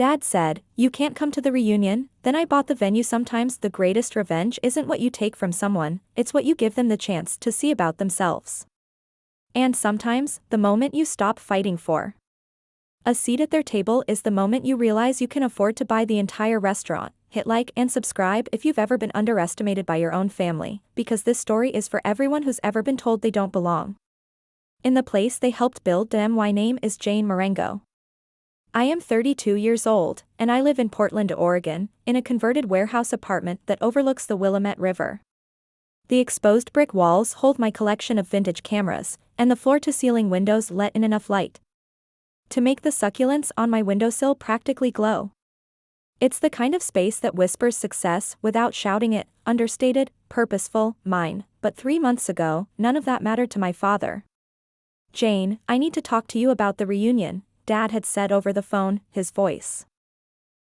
Dad said, "You can't come to the reunion." Then I bought the venue. Sometimes the greatest revenge isn't what you take from someone, it's what you give them the chance to see about themselves. And sometimes, the moment you stop fighting for a seat at their table is the moment you realize you can afford to buy the entire restaurant. Hit like and subscribe if you've ever been underestimated by your own family, because this story is for everyone who's ever been told they don't belong in the place they helped build. My name is Jane Marengo. I am 32 years old, and I live in Portland, Oregon, in a converted warehouse apartment that overlooks the Willamette River. The exposed brick walls hold my collection of vintage cameras, and the floor-to-ceiling windows let in enough light to make the succulents on my windowsill practically glow. It's the kind of space that whispers success without shouting it, understated, purposeful, mine. But 3 months ago, none of that mattered to my father. "Jane, I need to talk to you about the reunion," Dad had said over the phone, his voice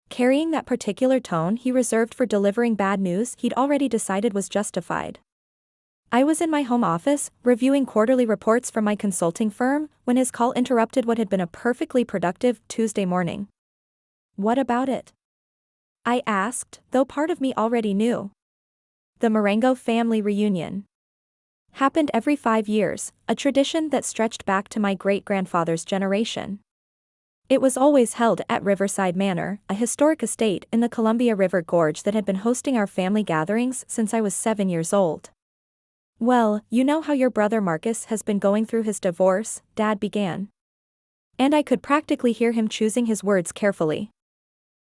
carrying that particular tone he reserved for delivering bad news he'd already decided was justified. I was in my home office, reviewing quarterly reports from my consulting firm, when his call interrupted what had been a perfectly productive Tuesday morning. "What about it?" I asked, though part of me already knew. The Marengo family reunion happened every 5 years, a tradition that stretched back to my great-grandfather's generation. It was always held at Riverside Manor, a historic estate in the Columbia River Gorge that had been hosting our family gatherings since I was 7 years old. "Well, you know how your brother Marcus has been going through his divorce," Dad began. And I could practically hear him choosing his words carefully.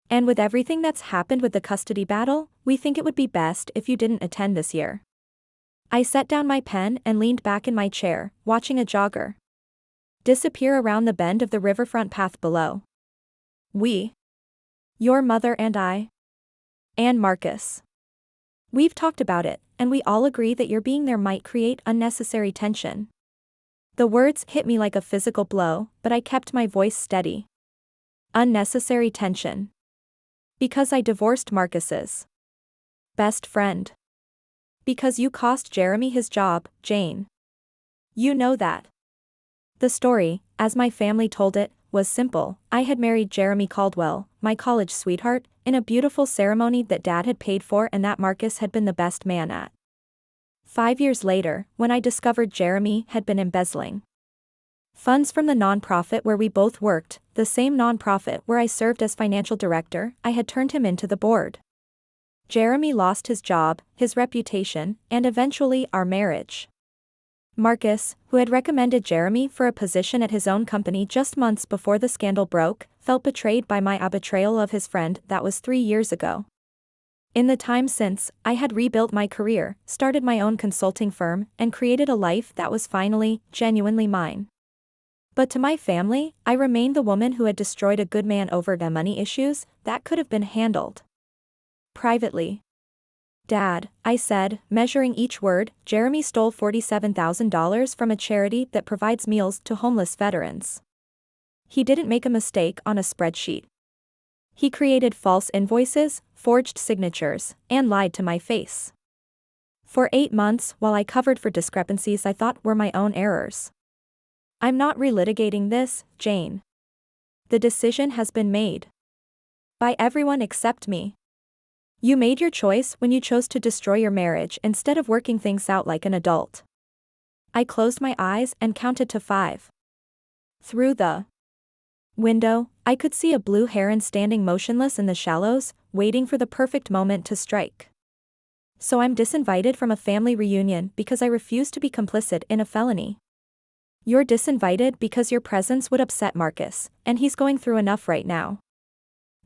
"And with everything that's happened with the custody battle, we think it would be best if you didn't attend this year." I set down my pen and leaned back in my chair, watching a jogger disappear around the bend of the riverfront path below. "We? Your mother and I? And Marcus? We've talked about it, and we all agree that your being there might create unnecessary tension." The words hit me like a physical blow, but I kept my voice steady. Unnecessary tension. Because I divorced Marcus's best friend. Because you cost Jeremy his job, Jane. You know that. The story, as my family told it, was simple. I had married Jeremy Caldwell, my college sweetheart, in a beautiful ceremony that Dad had paid for and that Marcus had been the best man at. 5 years later, when I discovered Jeremy had been embezzling funds from the nonprofit where we both worked, the same nonprofit where I served as financial director, I had turned him into the board. Jeremy lost his job, his reputation, and eventually our marriage. Marcus, who had recommended Jeremy for a position at his own company just months before the scandal broke, felt betrayed by my betrayal of his friend. That was 3 years ago. In the time since, I had rebuilt my career, started my own consulting firm, and created a life that was finally, genuinely mine. But to my family, I remained the woman who had destroyed a good man over the money issues that could have been handled privately. "Dad," I said, measuring each word, "Jeremy stole $47,000 from a charity that provides meals to homeless veterans. He didn't make a mistake on a spreadsheet. He created false invoices, forged signatures, and lied to my face. For 8 months, while I covered for discrepancies I thought were my own errors. I'm not relitigating this, Jane. The decision has been made. By everyone except me. You made your choice when you chose to destroy your marriage instead of working things out like an adult." I closed my eyes and counted to 5. Through the window, I could see a blue heron standing motionless in the shallows, waiting for the perfect moment to strike. "So I'm disinvited from a family reunion because I refuse to be complicit in a felony. You're disinvited because your presence would upset Marcus, and he's going through enough right now.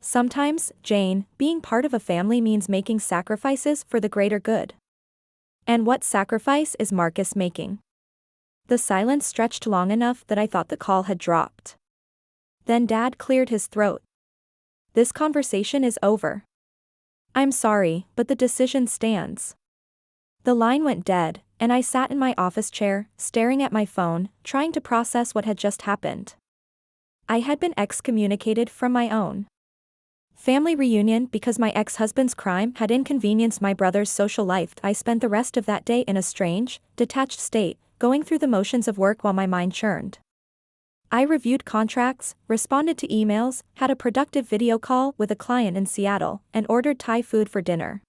Sometimes, Jane, being part of a family means making sacrifices for the greater good. And what sacrifice is Marcus making?" The silence stretched long enough that I thought the call had dropped. Then Dad cleared his throat. "This conversation is over. I'm sorry, but the decision stands." The line went dead, and I sat in my office chair, staring at my phone, trying to process what had just happened. I had been excommunicated from my own family reunion because my ex-husband's crime had inconvenienced my brother's social life. I spent the rest of that day in a strange, detached state, going through the motions of work while my mind churned. I reviewed contracts, responded to emails, had a productive video call with a client in Seattle, and ordered Thai food for dinner.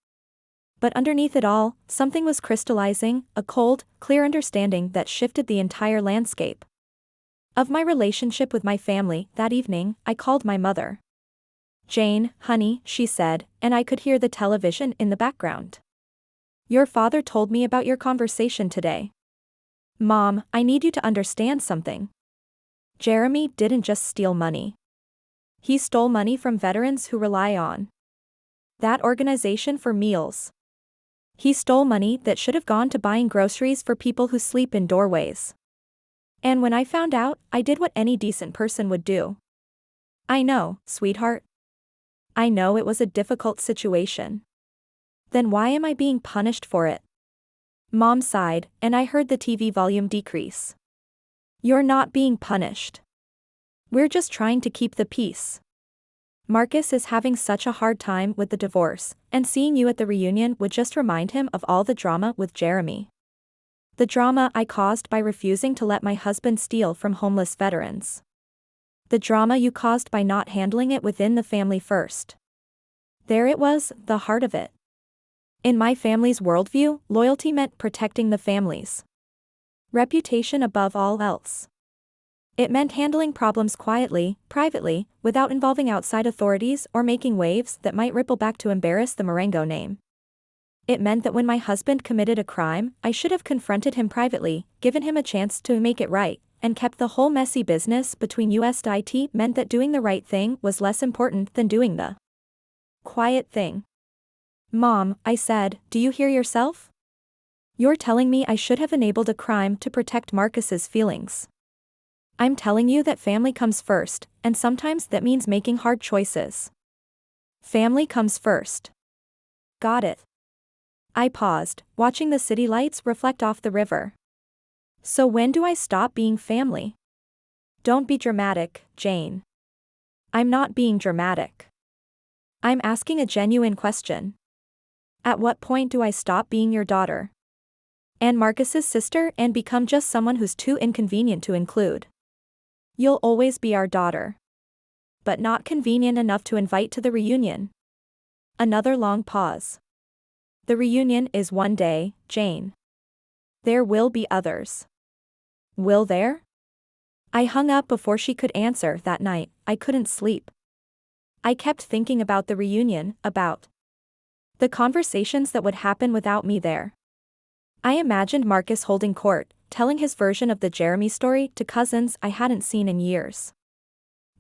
But underneath it all, something was crystallizing, a cold, clear understanding that shifted the entire landscape of my relationship with my family. That evening, I called my mother. "Jane, honey," she said, and I could hear the television in the background. "Your father told me about your conversation today. Mom, I need you to understand something. Jeremy didn't just steal money. He stole money from veterans who rely on that organization for meals. He stole money that should have gone to buying groceries for people who sleep in doorways. And when I found out, I did what any decent person would do. I know, sweetheart. I know it was a difficult situation. Then why am I being punished for it?" Mom sighed, and I heard the TV volume decrease. "You're not being punished. We're just trying to keep the peace. Marcus is having such a hard time with the divorce, and seeing you at the reunion would just remind him of all the drama with Jeremy. The drama I caused by refusing to let my husband steal from homeless veterans. The drama you caused by not handling it within the family first." There it was, the heart of it. In my family's worldview, loyalty meant protecting the family's reputation above all else. It meant handling problems quietly, privately, without involving outside authorities or making waves that might ripple back to embarrass the Marengo name. It meant that when my husband committed a crime, I should have confronted him privately, given him a chance to make it right, and kept the whole messy business between us. It meant that doing the right thing was less important than doing the quiet thing. "Mom," I said, "do you hear yourself? You're telling me I should have enabled a crime to protect Marcus's feelings. I'm telling you that family comes first, and sometimes that means making hard choices. Family comes first." "Got it." I paused, watching the city lights reflect off the river. "So when do I stop being family?" "Don't be dramatic, Jane." "I'm not being dramatic. I'm asking a genuine question. At what point do I stop being your daughter and Marcus's sister and become just someone who's too inconvenient to include?" "You'll always be our daughter. But not convenient enough to invite to the reunion." Another long pause. "The reunion is one day, Jane. There will be others." "Will there?" I hung up before she could answer. That night, I couldn't sleep. I kept thinking about the reunion, about the conversations that would happen without me there. I imagined Marcus holding court, telling his version of the Jeremy story to cousins I hadn't seen in years.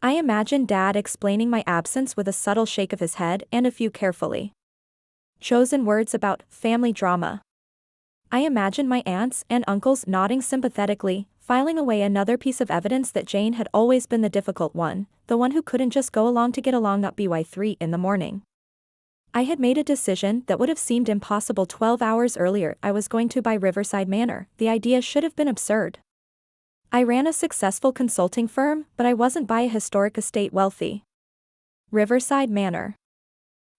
I imagined Dad explaining my absence with a subtle shake of his head and a few carefully chosen words about family drama. I imagined my aunts and uncles nodding sympathetically, filing away another piece of evidence that Jane had always been the difficult one, the one who couldn't just go along to get along. Not by 3 in the morning. I had made a decision that would have seemed impossible 12 hours earlier. I was going to buy Riverside Manor. The idea should have been absurd. I ran a successful consulting firm, but I wasn't by a historic estate wealthy. Riverside Manor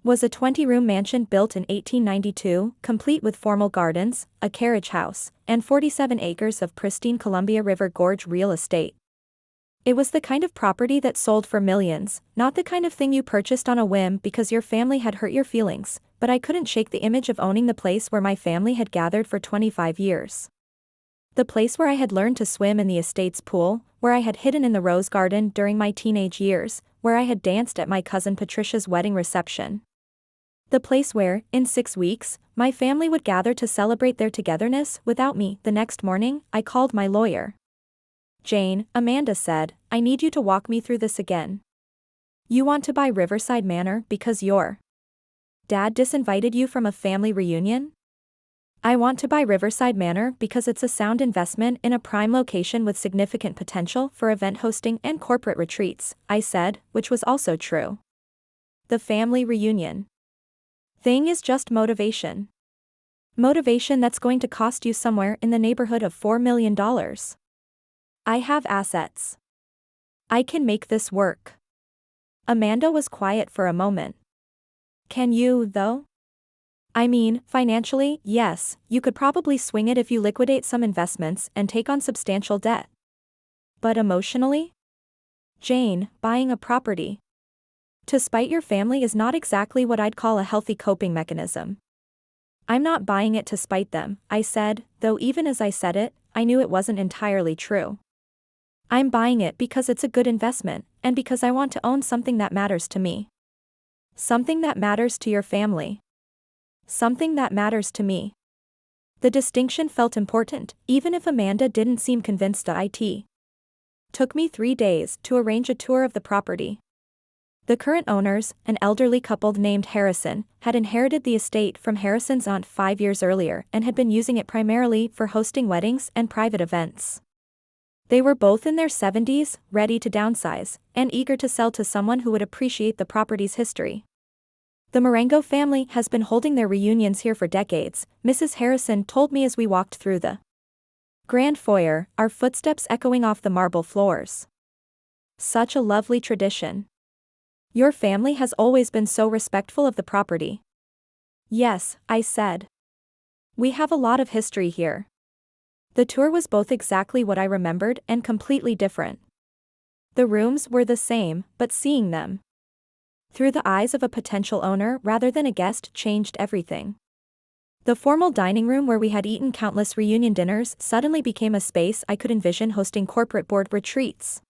was a 20-room mansion built in 1892, complete with formal gardens, a carriage house, and 47 acres of pristine Columbia River Gorge real estate. It was the kind of property that sold for millions, not the kind of thing you purchased on a whim because your family had hurt your feelings, but I couldn't shake the image of owning the place where my family had gathered for 25 years. The place where I had learned to swim in the estate's pool, where I had hidden in the rose garden during my teenage years, where I had danced at my cousin Patricia's wedding reception. The place where, in 6 weeks, my family would gather to celebrate their togetherness without me. The next morning, I called my lawyer. "Jane," Amanda said, "I need you to walk me through this again. You want to buy Riverside Manor because your dad disinvited you from a family reunion?" "I want to buy Riverside Manor because it's a sound investment in a prime location with significant potential for event hosting and corporate retreats," I said, which was also true. The family reunion thing is just motivation. Motivation that's going to cost you somewhere in the neighborhood of $4 million. I have assets. I can make this work. Amanda was quiet for a moment. "Can you, though?" "I mean, financially, yes, you could probably swing it if you liquidate some investments and take on substantial debt." But emotionally? Jane, buying a property to spite your family is not exactly what I'd call a healthy coping mechanism. I'm not buying it to spite them, I said, though even as I said it, I knew it wasn't entirely true. I'm buying it because it's a good investment, and because I want to own something that matters to me. Something that matters to your family. Something that matters to me. The distinction felt important, even if Amanda didn't seem convinced. It took me 3 days to arrange a tour of the property. The current owners, an elderly couple named Harrison, had inherited the estate from Harrison's aunt 5 years earlier and had been using it primarily for hosting weddings and private events. They were both in their 70s, ready to downsize, and eager to sell to someone who would appreciate the property's history. The Marengo family has been holding their reunions here for decades, Mrs. Harrison told me as we walked through the grand foyer, our footsteps echoing off the marble floors. Such a lovely tradition. Your family has always been so respectful of the property. Yes, I said. We have a lot of history here. The tour was both exactly what I remembered and completely different. The rooms were the same, but seeing them through the eyes of a potential owner rather than a guest changed everything. The formal dining room where we had eaten countless reunion dinners suddenly became a space I could envision hosting corporate board retreats.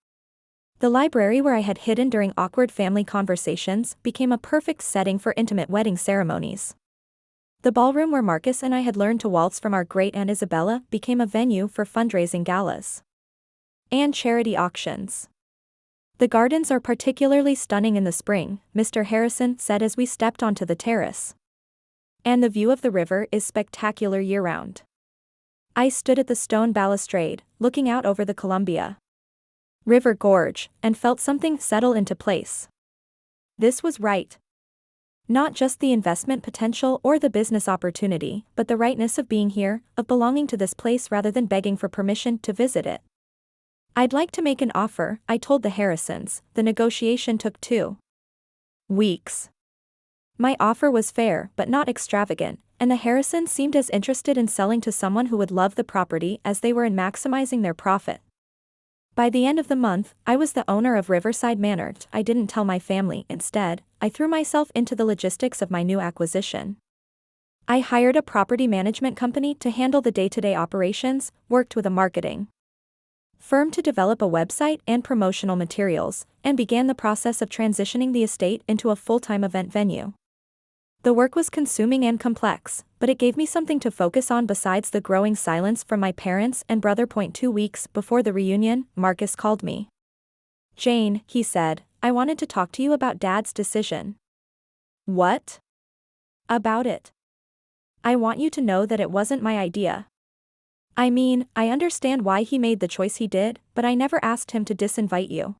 The library where I had hidden during awkward family conversations became a perfect setting for intimate wedding ceremonies. The ballroom where Marcus and I had learned to waltz from our great-aunt Isabella became a venue for fundraising galas and charity auctions. The gardens are particularly stunning in the spring, Mr. Harrison said as we stepped onto the terrace. And the view of the river is spectacular year-round. I stood at the stone balustrade, looking out over the Columbia River Gorge, and felt something settle into place. This was right. Not just the investment potential or the business opportunity, but the rightness of being here, of belonging to this place rather than begging for permission to visit it. I'd like to make an offer, I told the Harrisons. The negotiation took 2 weeks. My offer was fair but not extravagant, and the Harrisons seemed as interested in selling to someone who would love the property as they were in maximizing their profit. By the end of the month, I was the owner of Riverside Manor. I didn't tell my family. Instead, I threw myself into the logistics of my new acquisition. I hired a property management company to handle the day-to-day operations, worked with a marketing firm to develop a website and promotional materials, and began the process of transitioning the estate into a full-time event venue. The work was consuming and complex, but it gave me something to focus on besides the growing silence from my parents and brother. 2 weeks before the reunion, Marcus called me. Jane, he said, I wanted to talk to you about Dad's decision. What? About it. I want you to know that it wasn't my idea. I mean, I understand why he made the choice he did, but I never asked him to disinvite you.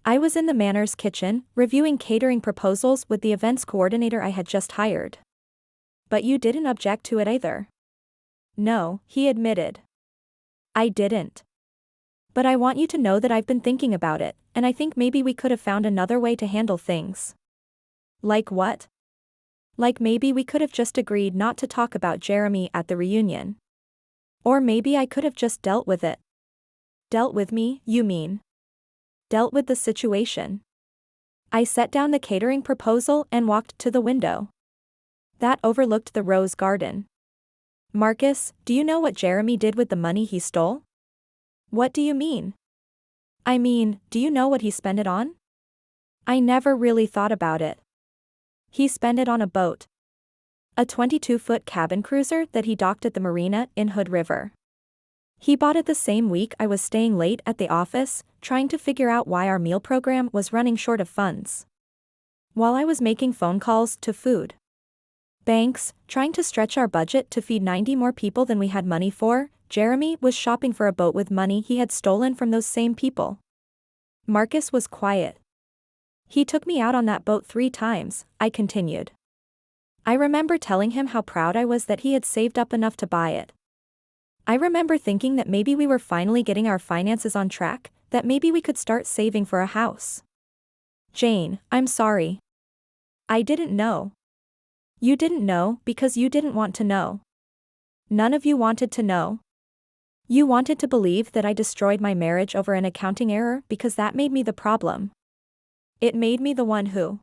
I was in the Manor's kitchen, reviewing catering proposals with the events coordinator I had just hired. But you didn't object to it either. No, he admitted. I didn't. But I want you to know that I've been thinking about it, and I think maybe we could have found another way to handle things. Like what? Like maybe we could have just agreed not to talk about Jeremy at the reunion. Or maybe I could have just dealt with it. Dealt with me, you mean? Dealt with the situation. I set down the catering proposal and walked to the window that overlooked the rose garden. Marcus, do you know what Jeremy did with the money he stole? What do you mean? I mean, do you know what he spent it on? I never really thought about it. He spent it on a boat. A 22-foot cabin cruiser that he docked at the marina in Hood River. He bought it the same week I was staying late at the office, trying to figure out why our meal program was running short of funds. While I was making phone calls to food banks, trying to stretch our budget to feed 90 more people than we had money for, Jeremy was shopping for a boat with money he had stolen from those same people. Marcus was quiet. He took me out on that boat 3 times, I continued. I remember telling him how proud I was that he had saved up enough to buy it. I remember thinking that maybe we were finally getting our finances on track, that maybe we could start saving for a house. Jane, I'm sorry. I didn't know. You didn't know because you didn't want to know. None of you wanted to know. You wanted to believe that I destroyed my marriage over an accounting error because that made me the problem. It made me the one who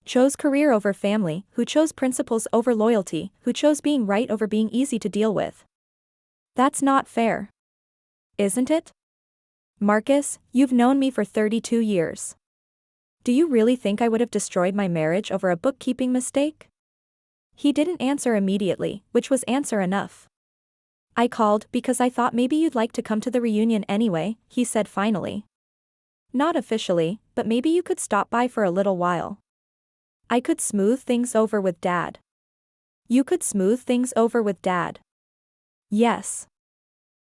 chose career over family, who chose principles over loyalty, who chose being right over being easy to deal with. That's not fair. Isn't it? Marcus, you've known me for 32 years. Do you really think I would have destroyed my marriage over a bookkeeping mistake? He didn't answer immediately, which was answer enough. I called because I thought maybe you'd like to come to the reunion anyway, he said finally. Not officially, but maybe you could stop by for a little while. I could smooth things over with Dad. You could smooth things over with Dad. Yes.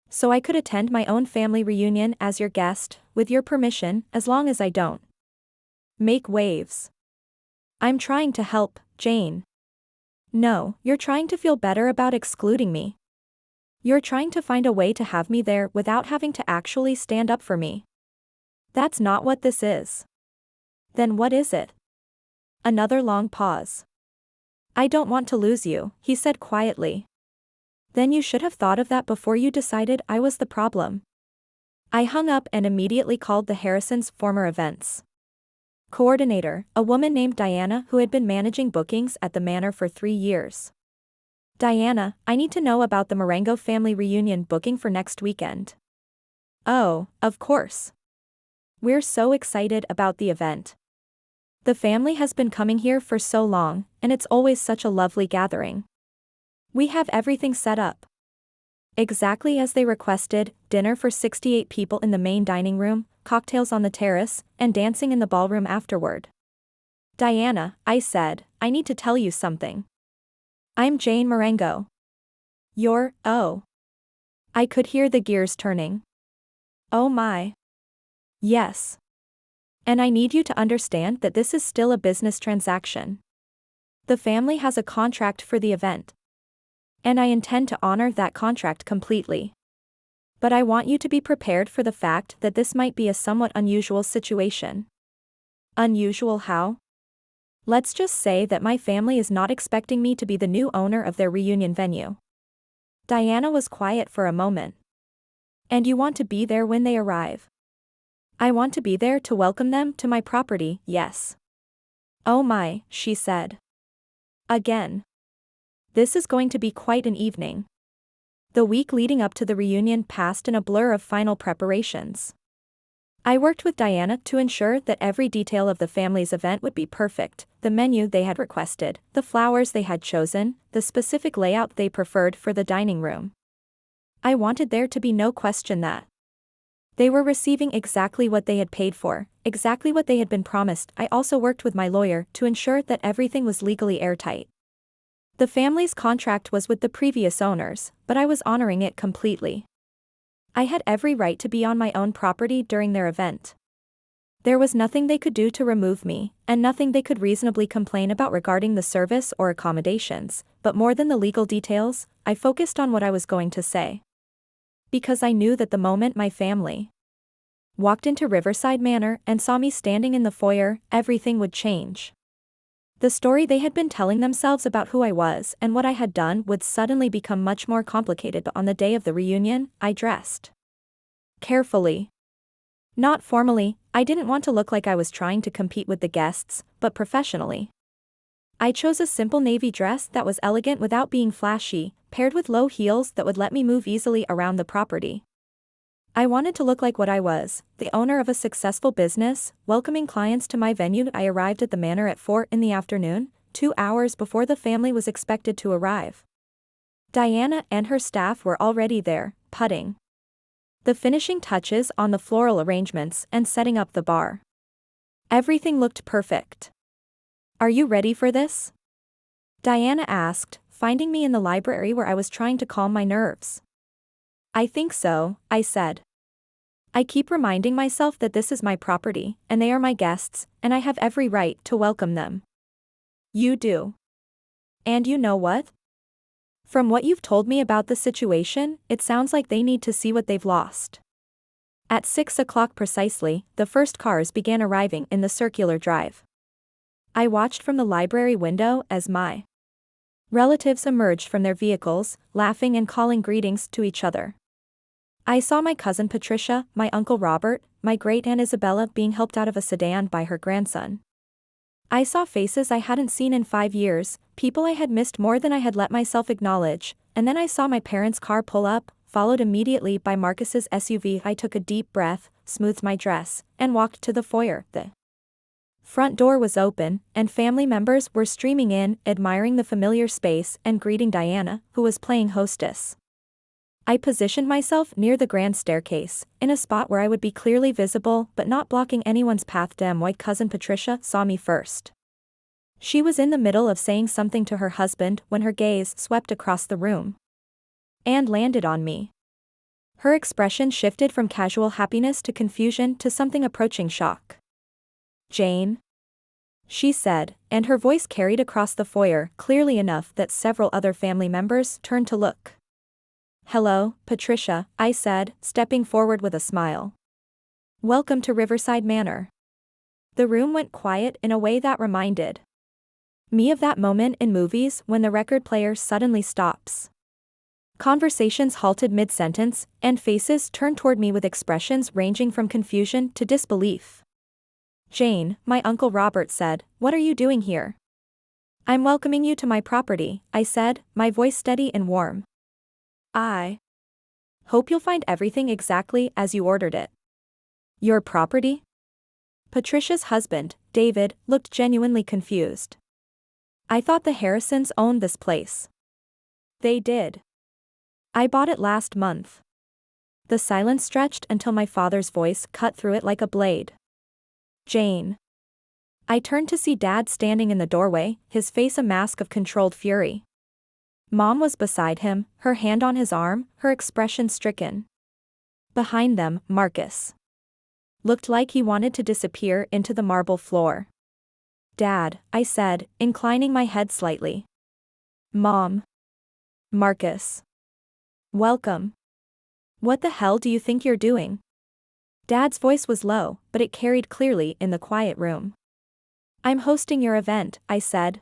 So I could attend my own family reunion as your guest, with your permission, as long as I don't make waves. I'm trying to help, Jane. No, you're trying to feel better about excluding me. You're trying to find a way to have me there without having to actually stand up for me. That's not what this is. Then what is it? Another long pause. I don't want to lose you, he said quietly. Then you should have thought of that before you decided I was the problem. I hung up and immediately called the Harrisons' former events coordinator, a woman named Diana who had been managing bookings at the manor for 3 years. Diana, I need to know about the Marengo family reunion booking for next weekend. Oh, of course. We're so excited about the event. The family has been coming here for so long, and it's always such a lovely gathering. We have everything set up exactly as they requested: dinner for 68 people in the main dining room, cocktails on the terrace, and dancing in the ballroom afterward. Diana, I said, I need to tell you something. I'm Jane Marengo. Oh. I could hear the gears turning. Oh my. Yes. And I need you to understand that this is still a business transaction. The family has a contract for the event. And I intend to honor that contract completely. But I want you to be prepared for the fact that this might be a somewhat unusual situation. Unusual how? Let's just say that my family is not expecting me to be the new owner of their reunion venue. Diana was quiet for a moment. And you want to be there when they arrive? I want to be there to welcome them to my property, yes. Oh my, she said. Again. This is going to be quite an evening. The week leading up to the reunion passed in a blur of final preparations. I worked with Diana to ensure that every detail of the family's event would be perfect: the menu they had requested, the flowers they had chosen, the specific layout they preferred for the dining room. I wanted there to be no question that they were receiving exactly what they had paid for, exactly what they had been promised. I also worked with my lawyer to ensure that everything was legally airtight. The family's contract was with the previous owners, but I was honoring it completely. I had every right to be on my own property during their event. There was nothing they could do to remove me, and nothing they could reasonably complain about regarding the service or accommodations, but more than the legal details, I focused on what I was going to say. Because I knew that the moment my family walked into Riverside Manor and saw me standing in the foyer, everything would change. The story they had been telling themselves about who I was and what I had done would suddenly become much more complicated. But on the day of the reunion, I dressed carefully. Not formally, I didn't want to look like I was trying to compete with the guests, but professionally. I chose a simple navy dress that was elegant without being flashy, paired with low heels that would let me move easily around the property. I wanted to look like what I was, the owner of a successful business, welcoming clients to my venue. I arrived at the manor at 4 in the afternoon, 2 hours before the family was expected to arrive. Diana and her staff were already there, putting the finishing touches on the floral arrangements and setting up the bar. Everything looked perfect. Are you ready for this? Diana asked, finding me in the library where I was trying to calm my nerves. I think so, I said. I keep reminding myself that this is my property, and they are my guests, and I have every right to welcome them. You do. And you know what? From what you've told me about the situation, it sounds like they need to see what they've lost. At 6 o'clock precisely, the first cars began arriving in the circular drive. I watched from the library window as my relatives emerged from their vehicles, laughing and calling greetings to each other. I saw my cousin Patricia, my uncle Robert, my great-aunt Isabella being helped out of a sedan by her grandson. I saw faces I hadn't seen in 5 years, people I had missed more than I had let myself acknowledge, and then I saw my parents' car pull up, followed immediately by Marcus's SUV. I took a deep breath, smoothed my dress, and walked to the foyer. The front door was open, and family members were streaming in, admiring the familiar space and greeting Diana, who was playing hostess. I positioned myself near the grand staircase, in a spot where I would be clearly visible but not blocking anyone's path. White cousin Patricia saw me first. She was in the middle of saying something to her husband when her gaze swept across the room and landed on me. Her expression shifted from casual happiness to confusion to something approaching shock. "Jane?" she said, and her voice carried across the foyer clearly enough that several other family members turned to look. "Hello, Patricia," I said, stepping forward with a smile. "Welcome to Riverside Manor." The room went quiet in a way that reminded me of that moment in movies when the record player suddenly stops. Conversations halted mid-sentence, and faces turned toward me with expressions ranging from confusion to disbelief. "Jane," my uncle Robert said, "what are you doing here?" "I'm welcoming you to my property," I said, my voice steady and warm. "I hope you'll find everything exactly as you ordered it." "Your property?" Patricia's husband, David, looked genuinely confused. "I thought the Harrisons owned this place." "They did. I bought it last month." The silence stretched until my father's voice cut through it like a blade. "Jane." I turned to see Dad standing in the doorway, his face a mask of controlled fury. Mom was beside him, her hand on his arm, her expression stricken. Behind them, Marcus looked like he wanted to disappear into the marble floor. "Dad," I said, inclining my head slightly. "Mom." "Marcus. Welcome. What the hell do you think you're doing?" Dad's voice was low, but it carried clearly in the quiet room. "I'm hosting your event," I said.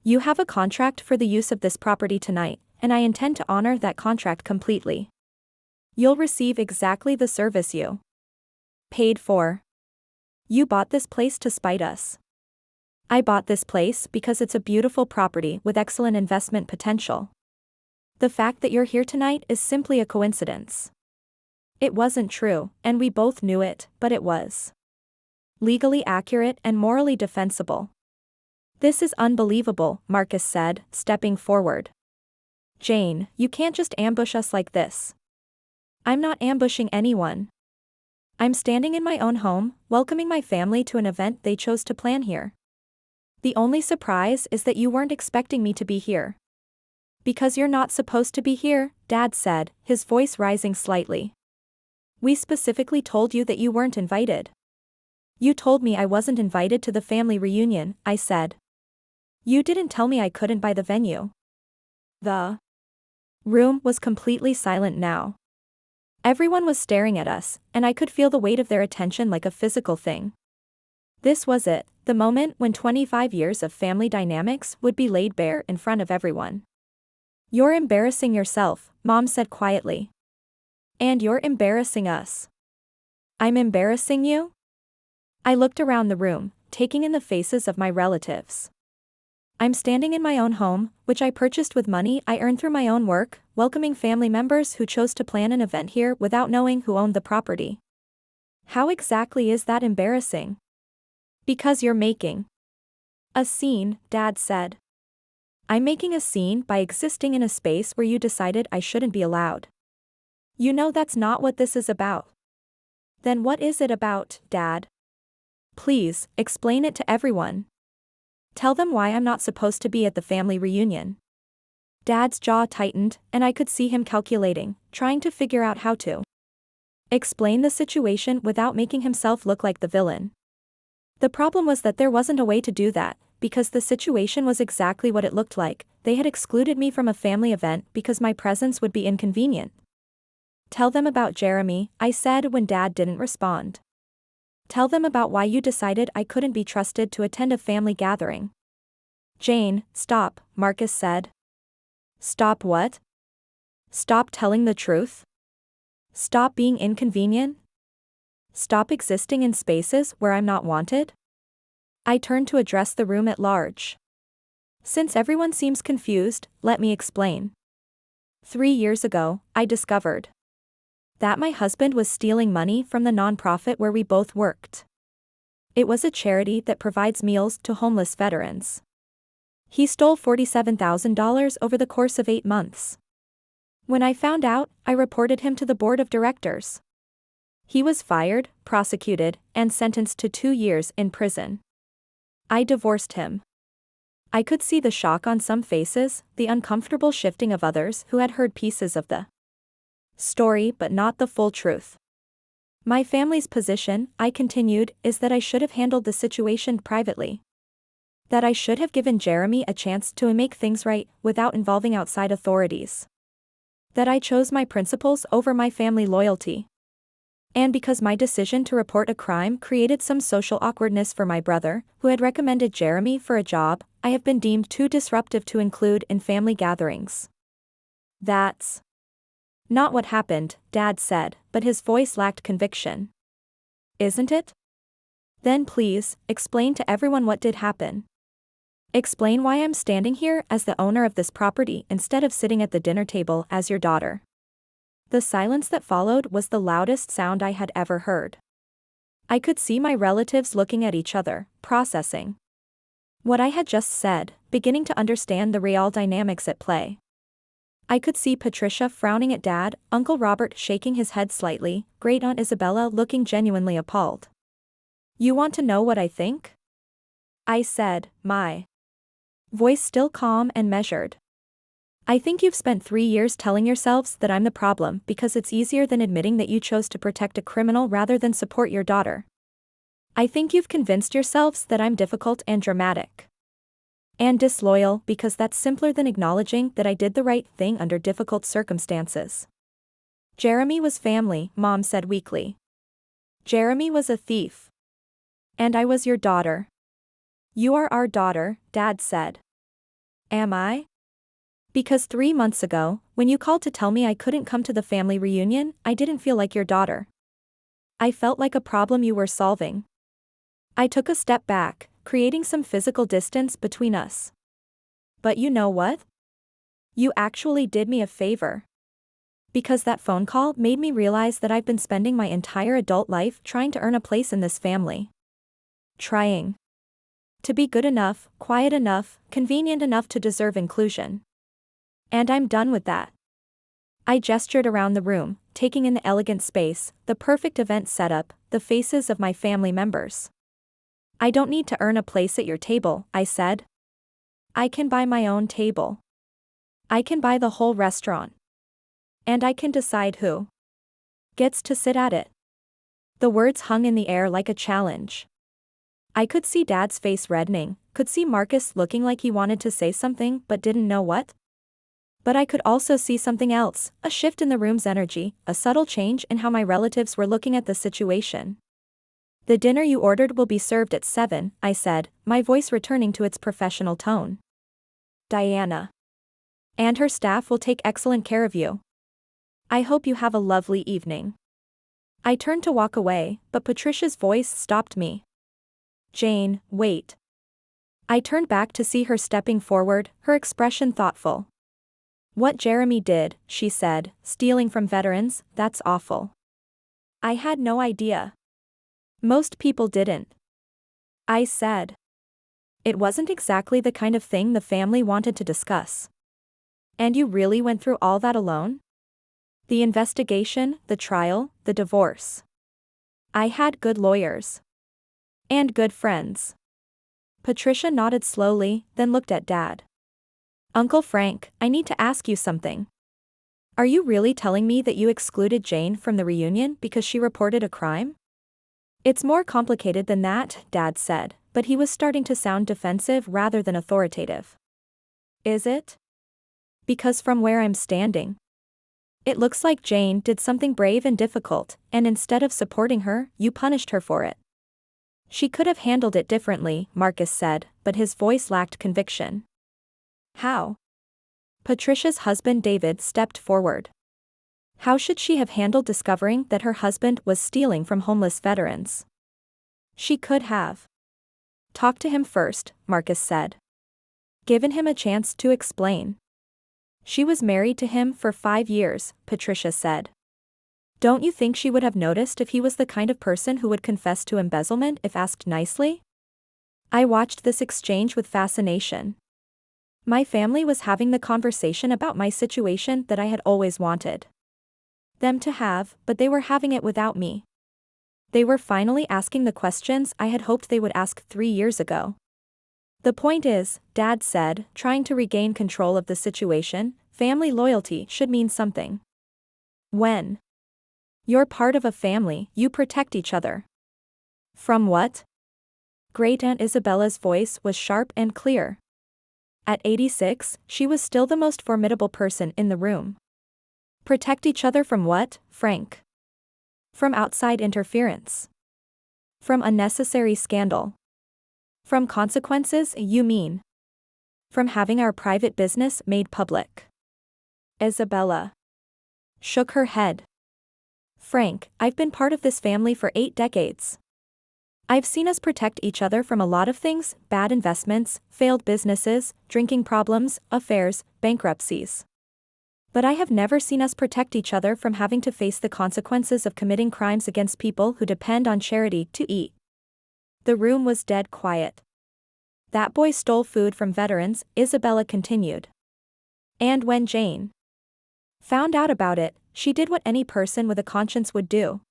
"You have a contract for the use of this property tonight, and I intend to honor that contract completely. You'll receive exactly the service you paid for. You bought this place to spite us." "I bought this place because it's a beautiful property with excellent investment potential. The fact that you're here tonight is simply a coincidence." It wasn't true, and we both knew it, but it was legally accurate and morally defensible. "This is unbelievable," Marcus said, stepping forward. "Jane, you can't just ambush us like this." "I'm not ambushing anyone. I'm standing in my own home, welcoming my family to an event they chose to plan here. The only surprise is that you weren't expecting me to be here." "Because you're not supposed to be here," Dad said, his voice rising slightly. "We specifically told you that you weren't invited." "You told me I wasn't invited to the family reunion," I said. "You didn't tell me I couldn't buy the venue." The room was completely silent now. Everyone was staring at us, and I could feel the weight of their attention like a physical thing. This was it, the moment when 25 years of family dynamics would be laid bare in front of everyone. "You're embarrassing yourself," Mom said quietly. "And you're embarrassing us." "I'm embarrassing you?" I looked around the room, taking in the faces of my relatives. I'm standing in my own home, which I purchased with money I earned through my own work, welcoming family members who chose to plan an event here without knowing who owned the property. How exactly is that embarrassing? "Because you're making a scene," Dad said. "I'm making a scene by existing in a space where you decided I shouldn't be allowed. You know that's not what this is about." "Then what is it about, Dad? Please, explain it to everyone. Tell them why I'm not supposed to be at the family reunion." Dad's jaw tightened, and I could see him calculating, trying to figure out how to explain the situation without making himself look like the villain. The problem was that there wasn't a way to do that, because the situation was exactly what it looked like. They had excluded me from a family event because my presence would be inconvenient. "Tell them about Jeremy," I said when Dad didn't respond. "Tell them about why you decided I couldn't be trusted to attend a family gathering." "Jane, stop," Marcus said. "Stop what?" "Stop telling the truth." Stop being inconvenient? Stop existing in spaces where I'm not wanted? I turned to address the room at large. Since everyone seems confused, let me explain. 3 years ago, I discovered that my husband was stealing money from the nonprofit where we both worked. It was a charity that provides meals to homeless veterans. He stole $47,000 over the course of 8 months. When I found out, I reported him to the board of directors. He was fired, prosecuted, and sentenced to 2 years in prison. I divorced him. I could see the shock on some faces, the uncomfortable shifting of others who had heard pieces of the story but not the full truth. My family's position, I continued, is that I should have handled the situation privately. That I should have given Jeremy a chance to make things right without involving outside authorities. That I chose my principles over my family loyalty. And because my decision to report a crime created some social awkwardness for my brother, who had recommended Jeremy for a job, I have been deemed too disruptive to include in family gatherings. That's not what happened, Dad said, but his voice lacked conviction. Isn't it? Then please, explain to everyone what did happen. Explain why I'm standing here as the owner of this property instead of sitting at the dinner table as your daughter. The silence that followed was the loudest sound I had ever heard. I could see my relatives looking at each other, processing what I had just said, beginning to understand the real dynamics at play. I could see Patricia frowning at Dad, Uncle Robert shaking his head slightly, Great Aunt Isabella looking genuinely appalled. You want to know what I think? I said, my voice still calm and measured. I think you've spent 3 years telling yourselves that I'm the problem because it's easier than admitting that you chose to protect a criminal rather than support your daughter. I think you've convinced yourselves that I'm difficult and dramatic. And disloyal because that's simpler than acknowledging that I did the right thing under difficult circumstances. Jeremy was family, Mom said weakly. Jeremy was a thief. And I was your daughter. You are our daughter, Dad said. Am I? Because 3 months ago, when you called to tell me I couldn't come to the family reunion, I didn't feel like your daughter. I felt like a problem you were solving. I took a step back, creating some physical distance between us. But you know what? You actually did me a favor. Because that phone call made me realize that I've been spending my entire adult life trying to earn a place in this family. Trying to be good enough, quiet enough, convenient enough to deserve inclusion. And I'm done with that. I gestured around the room, taking in the elegant space, the perfect event setup, the faces of my family members. I don't need to earn a place at your table, I said. I can buy my own table. I can buy the whole restaurant. And I can decide who gets to sit at it. The words hung in the air like a challenge. I could see Dad's face reddening, could see Marcus looking like he wanted to say something but didn't know what. But I could also see something else, a shift in the room's energy, a subtle change in how my relatives were looking at the situation. The dinner you ordered will be served at 7, I said, my voice returning to its professional tone. Diana and her staff will take excellent care of you. I hope you have a lovely evening. I turned to walk away, but Patricia's voice stopped me. Jane, wait. I turned back to see her stepping forward, her expression thoughtful. What Jeremy did, she said, stealing from veterans, that's awful. I had no idea. Most people didn't. I said. It wasn't exactly the kind of thing the family wanted to discuss. And you really went through all that alone? The investigation, the trial, the divorce. I had good lawyers. And good friends. Patricia nodded slowly, then looked at Dad. Uncle Frank, I need to ask you something. Are you really telling me that you excluded Jane from the reunion because she reported a crime? It's more complicated than that, Dad said, but he was starting to sound defensive rather than authoritative. Is it? Because from where I'm standing, it looks like Jane did something brave and difficult, and instead of supporting her, you punished her for it. She could have handled it differently, Marcus said, but his voice lacked conviction. How? Patricia's husband David stepped forward. How should she have handled discovering that her husband was stealing from homeless veterans? She could have talked to him first, Marcus said. Given him a chance to explain. She was married to him for 5 years, Patricia said. Don't you think she would have noticed if he was the kind of person who would confess to embezzlement if asked nicely? I watched this exchange with fascination. My family was having the conversation about my situation that I had always wanted them to have, but they were having it without me. They were finally asking the questions I had hoped they would ask 3 years ago. The point is, Dad said, trying to regain control of the situation, family loyalty should mean something. When you're part of a family, you protect each other. From what? Great Aunt Isabella's voice was sharp and clear. At 86, she was still the most formidable person in the room. Protect each other from what, Frank? From outside interference. From unnecessary scandal. From consequences, you mean? From having our private business made public. Isabella shook her head. Frank, I've been part of this family for 8 decades. I've seen us protect each other from a lot of things: bad investments, failed businesses, drinking problems, affairs, bankruptcies. But I have never seen us protect each other from having to face the consequences of committing crimes against people who depend on charity to eat. The room was dead quiet. That boy stole food from veterans, Isabella continued. And when Jane found out about it, she did what any person with a conscience would do.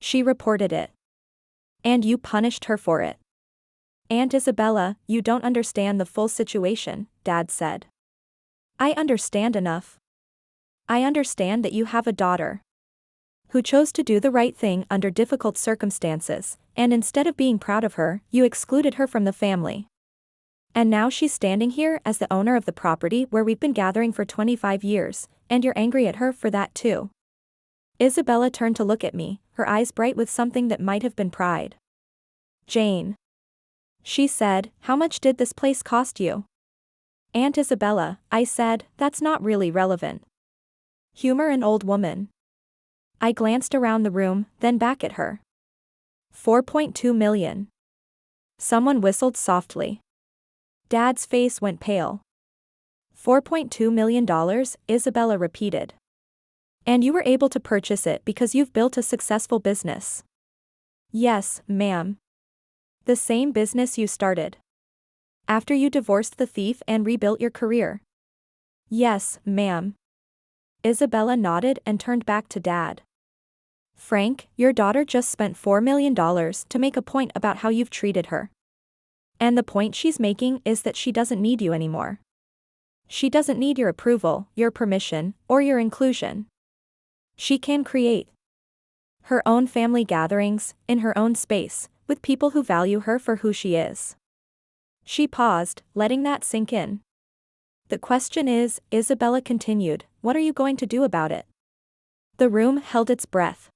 She reported it. And you punished her for it. Aunt Isabella, you don't understand the full situation, Dad said. I understand enough. I understand that you have a daughter who chose to do the right thing under difficult circumstances, and instead of being proud of her, you excluded her from the family. And now she's standing here as the owner of the property where we've been gathering for 25 years, and you're angry at her for that too. Isabella turned to look at me, her eyes bright with something that might have been pride. Jane, she said, how much did this place cost you? Aunt Isabella, I said, that's not really relevant. Humor an old woman. I glanced around the room, then back at her. 4.2 million. Someone whistled softly. Dad's face went pale. $4.2 million, Isabella repeated. And you were able to purchase it because you've built a successful business. Yes, ma'am. The same business you started after you divorced the thief and rebuilt your career. Yes, ma'am. Isabella nodded and turned back to Dad. Frank, your daughter just spent $4 million to make a point about how you've treated her. And the point she's making is that she doesn't need you anymore. She doesn't need your approval, your permission, or your inclusion. She can create her own family gatherings, in her own space, with people who value her for who she is. She paused, letting that sink in. The question is, Isabella continued, what are you going to do about it? The room held its breath.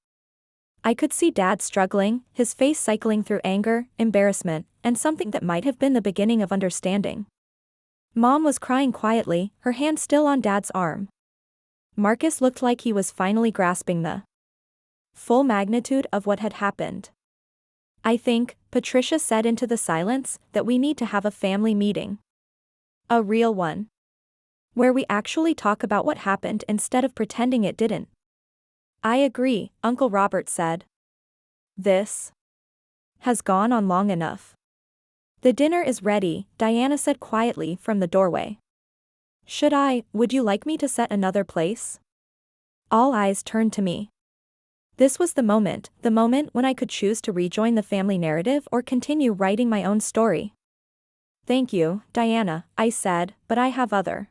I could see Dad struggling, his face cycling through anger, embarrassment, and something that might have been the beginning of understanding. Mom was crying quietly, her hand still on Dad's arm. Marcus looked like he was finally grasping the full magnitude of what had happened. I think, Patricia said into the silence, that we need to have a family meeting. A real one. Where we actually talk about what happened instead of pretending it didn't. I agree, Uncle Robert said. This has gone on long enough. The dinner is ready, Diana said quietly from the doorway. Would you like me to set another place? All eyes turned to me. This was the moment when I could choose to rejoin the family narrative or continue writing my own story. Thank you, Diana, I said, but I have other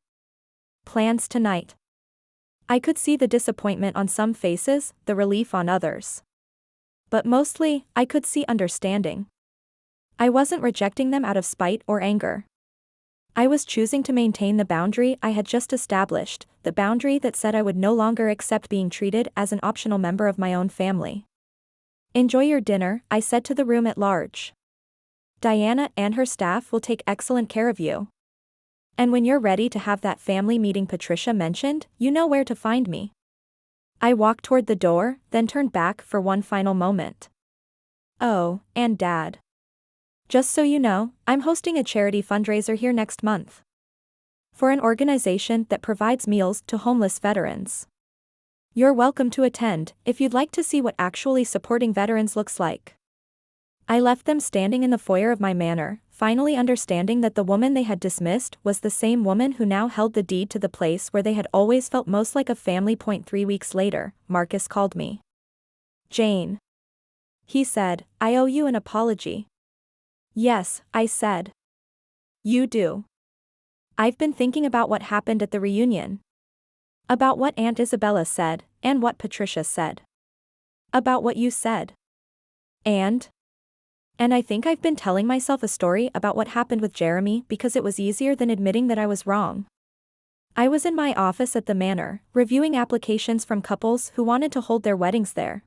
plans tonight. I could see the disappointment on some faces, the relief on others. But mostly, I could see understanding. I wasn't rejecting them out of spite or anger. I was choosing to maintain the boundary I had just established, the boundary that said I would no longer accept being treated as an optional member of my own family. Enjoy your dinner, I said to the room at large. Diana and her staff will take excellent care of you. And when you're ready to have that family meeting Patricia mentioned, you know where to find me. I walked toward the door, then turned back for one final moment. Oh, and Dad. Just so you know, I'm hosting a charity fundraiser here next month. For an organization that provides meals to homeless veterans. You're welcome to attend, if you'd like to see what actually supporting veterans looks like. I left them standing in the foyer of my manor, finally understanding that the woman they had dismissed was the same woman who now held the deed to the place where they had always felt most like a family. 3 weeks later, Marcus called me. Jane. He said, I owe you an apology. Yes, I said. You do. I've been thinking about what happened at the reunion. About what Aunt Isabella said, and what Patricia said. About what you said. And I think I've been telling myself a story about what happened with Jeremy because it was easier than admitting that I was wrong. I was in my office at the manor, reviewing applications from couples who wanted to hold their weddings there.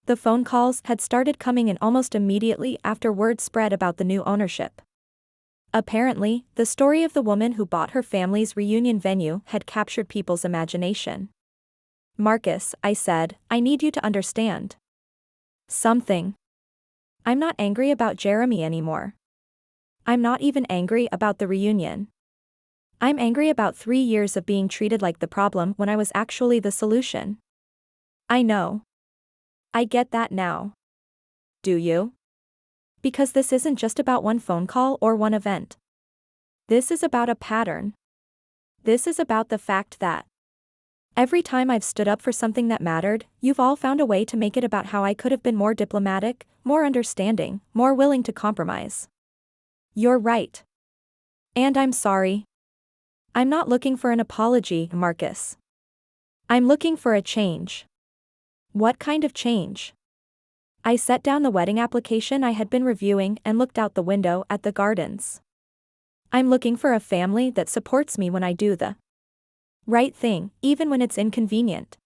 The phone calls had started coming in almost immediately after word spread about the new ownership. Apparently, the story of the woman who bought her family's reunion venue had captured people's imagination. Marcus, I said, I need you to understand something. I'm not angry about Jeremy anymore. I'm not even angry about the reunion. I'm angry about 3 years of being treated like the problem when I was actually the solution. I know. I get that now. Do you? Because this isn't just about one phone call or one event. This is about a pattern. This is about the fact that every time I've stood up for something that mattered, you've all found a way to make it about how I could have been more diplomatic, more understanding, more willing to compromise. You're right. And I'm sorry. I'm not looking for an apology, Marcus. I'm looking for a change. What kind of change? I set down the wedding application I had been reviewing and looked out the window at the gardens. I'm looking for a family that supports me when I do the right thing, even when it's inconvenient.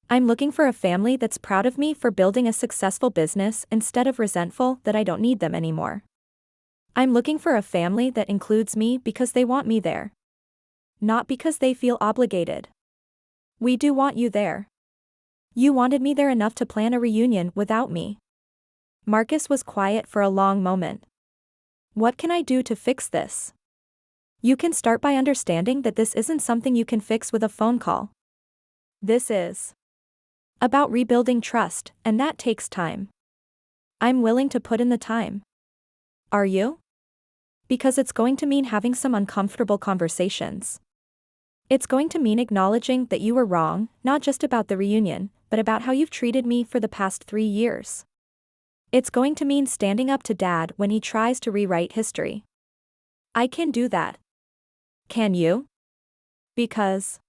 I'm looking for a family that's proud of me for building a successful business instead of resentful that I don't need them anymore. I'm looking for a family that includes me because they want me there. Not because they feel obligated. We do want you there. You wanted me there enough to plan a reunion without me. Marcus was quiet for a long moment. What can I do to fix this? You can start by understanding that this isn't something you can fix with a phone call. This is about rebuilding trust, and that takes time. I'm willing to put in the time. Are you? Because it's going to mean having some uncomfortable conversations. It's going to mean acknowledging that you were wrong, not just about the reunion, but about how you've treated me for the past 3 years. It's going to mean standing up to Dad when he tries to rewrite history. I can do that. Can you? Because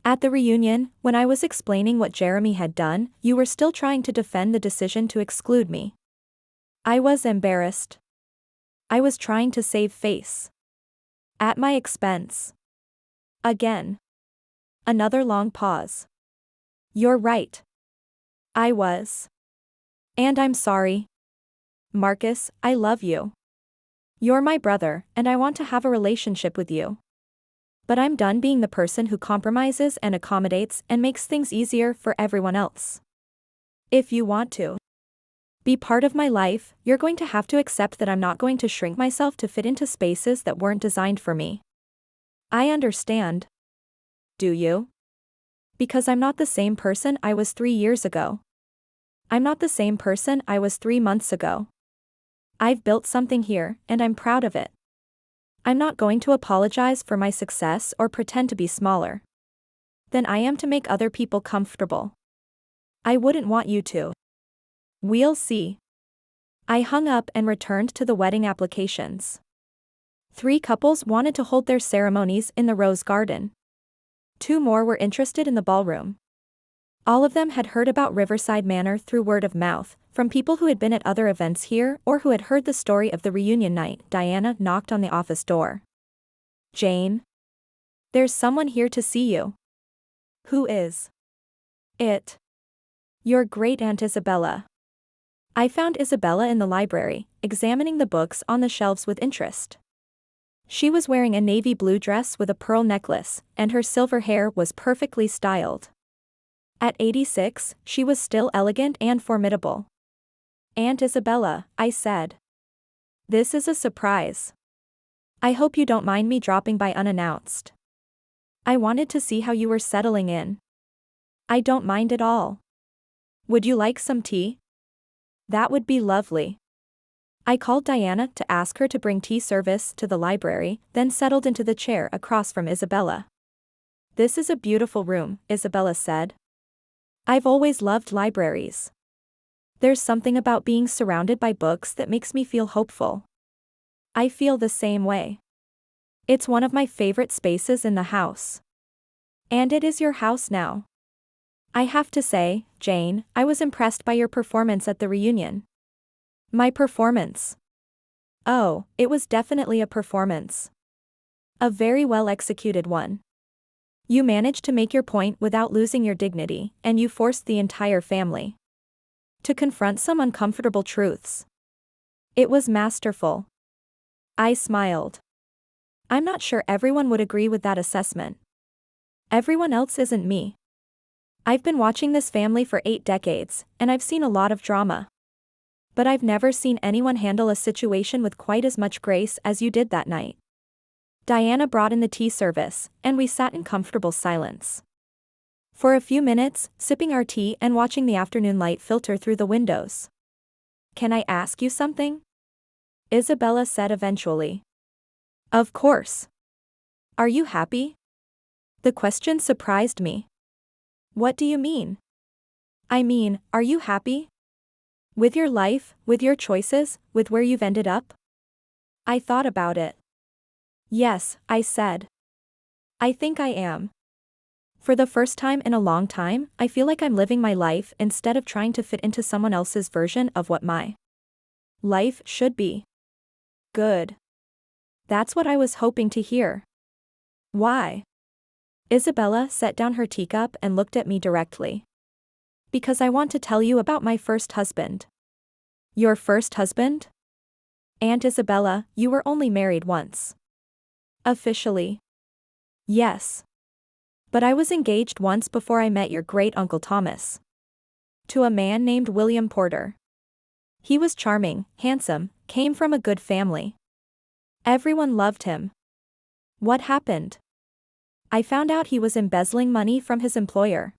at the reunion, when I was explaining what Jeremy had done, you were still trying to defend the decision to exclude me. I was embarrassed. I was trying to save face. At my expense. Again. Another long pause. You're right. I was. And I'm sorry. Marcus, I love you. You're my brother, and I want to have a relationship with you. But I'm done being the person who compromises and accommodates and makes things easier for everyone else. If you want to be part of my life, you're going to have to accept that I'm not going to shrink myself to fit into spaces that weren't designed for me. I understand. Do you? Because I'm not the same person I was 3 years ago. I'm not the same person I was 3 months ago. I've built something here, and I'm proud of it. I'm not going to apologize for my success or pretend to be smaller than I am to make other people comfortable. I wouldn't want you to. We'll see. I hung up and returned to the wedding applications. 3 couples wanted to hold their ceremonies in the rose garden. 2 more were interested in the ballroom. All of them had heard about Riverside Manor through word of mouth, from people who had been at other events here or who had heard the story of the reunion night. Diana knocked on the office door. Jane? There's someone here to see you. Who is it? Your great Aunt Isabella. I found Isabella in the library, examining the books on the shelves with interest. She was wearing a navy blue dress with a pearl necklace, and her silver hair was perfectly styled. At 86, she was still elegant and formidable. "Aunt Isabella," I said. "This is a surprise. I hope you don't mind me dropping by unannounced. I wanted to see how you were settling in." "I don't mind at all. Would you like some tea?" "That would be lovely." I called Diana to ask her to bring tea service to the library, then settled into the chair across from Isabella. "This is a beautiful room," Isabella said. "I've always loved libraries. There's something about being surrounded by books that makes me feel hopeful." "I feel the same way. It's one of my favorite spaces in the house." "And it is your house now." "I have to say, Jane, I was impressed by your performance at the reunion." "My performance?" "Oh, it was definitely a performance. A very well executed one. You managed to make your point without losing your dignity, and you forced the entire family to confront some uncomfortable truths. It was masterful." I smiled. "I'm not sure everyone would agree with that assessment. Everyone else isn't me. I've been watching this family for 8 decades, and I've seen a lot of drama. But I've never seen anyone handle a situation with quite as much grace as you did that night." Diana brought in the tea service, and we sat in comfortable silence for a few minutes, sipping our tea and watching the afternoon light filter through the windows. "Can I ask you something?" Isabella said eventually. "Of course. Are you happy?" The question surprised me. "What do you mean?" "I mean, are you happy? With your life, with your choices, with where you've ended up?" I thought about it. "Yes," I said. "I think I am. For the first time in a long time, I feel like I'm living my life instead of trying to fit into someone else's version of what my life should be." "Good. That's what I was hoping to hear." "Why?" Isabella set down her teacup and looked at me directly. "Because I want to tell you about my first husband." "Your first husband?" "Aunt Isabella, you were only married once." "Officially?" "Yes. But I was engaged once before I met your great-uncle Thomas. To a man named William Porter. He was charming, handsome, came from a good family. Everyone loved him." "What happened?" "I found out he was embezzling money from his employer.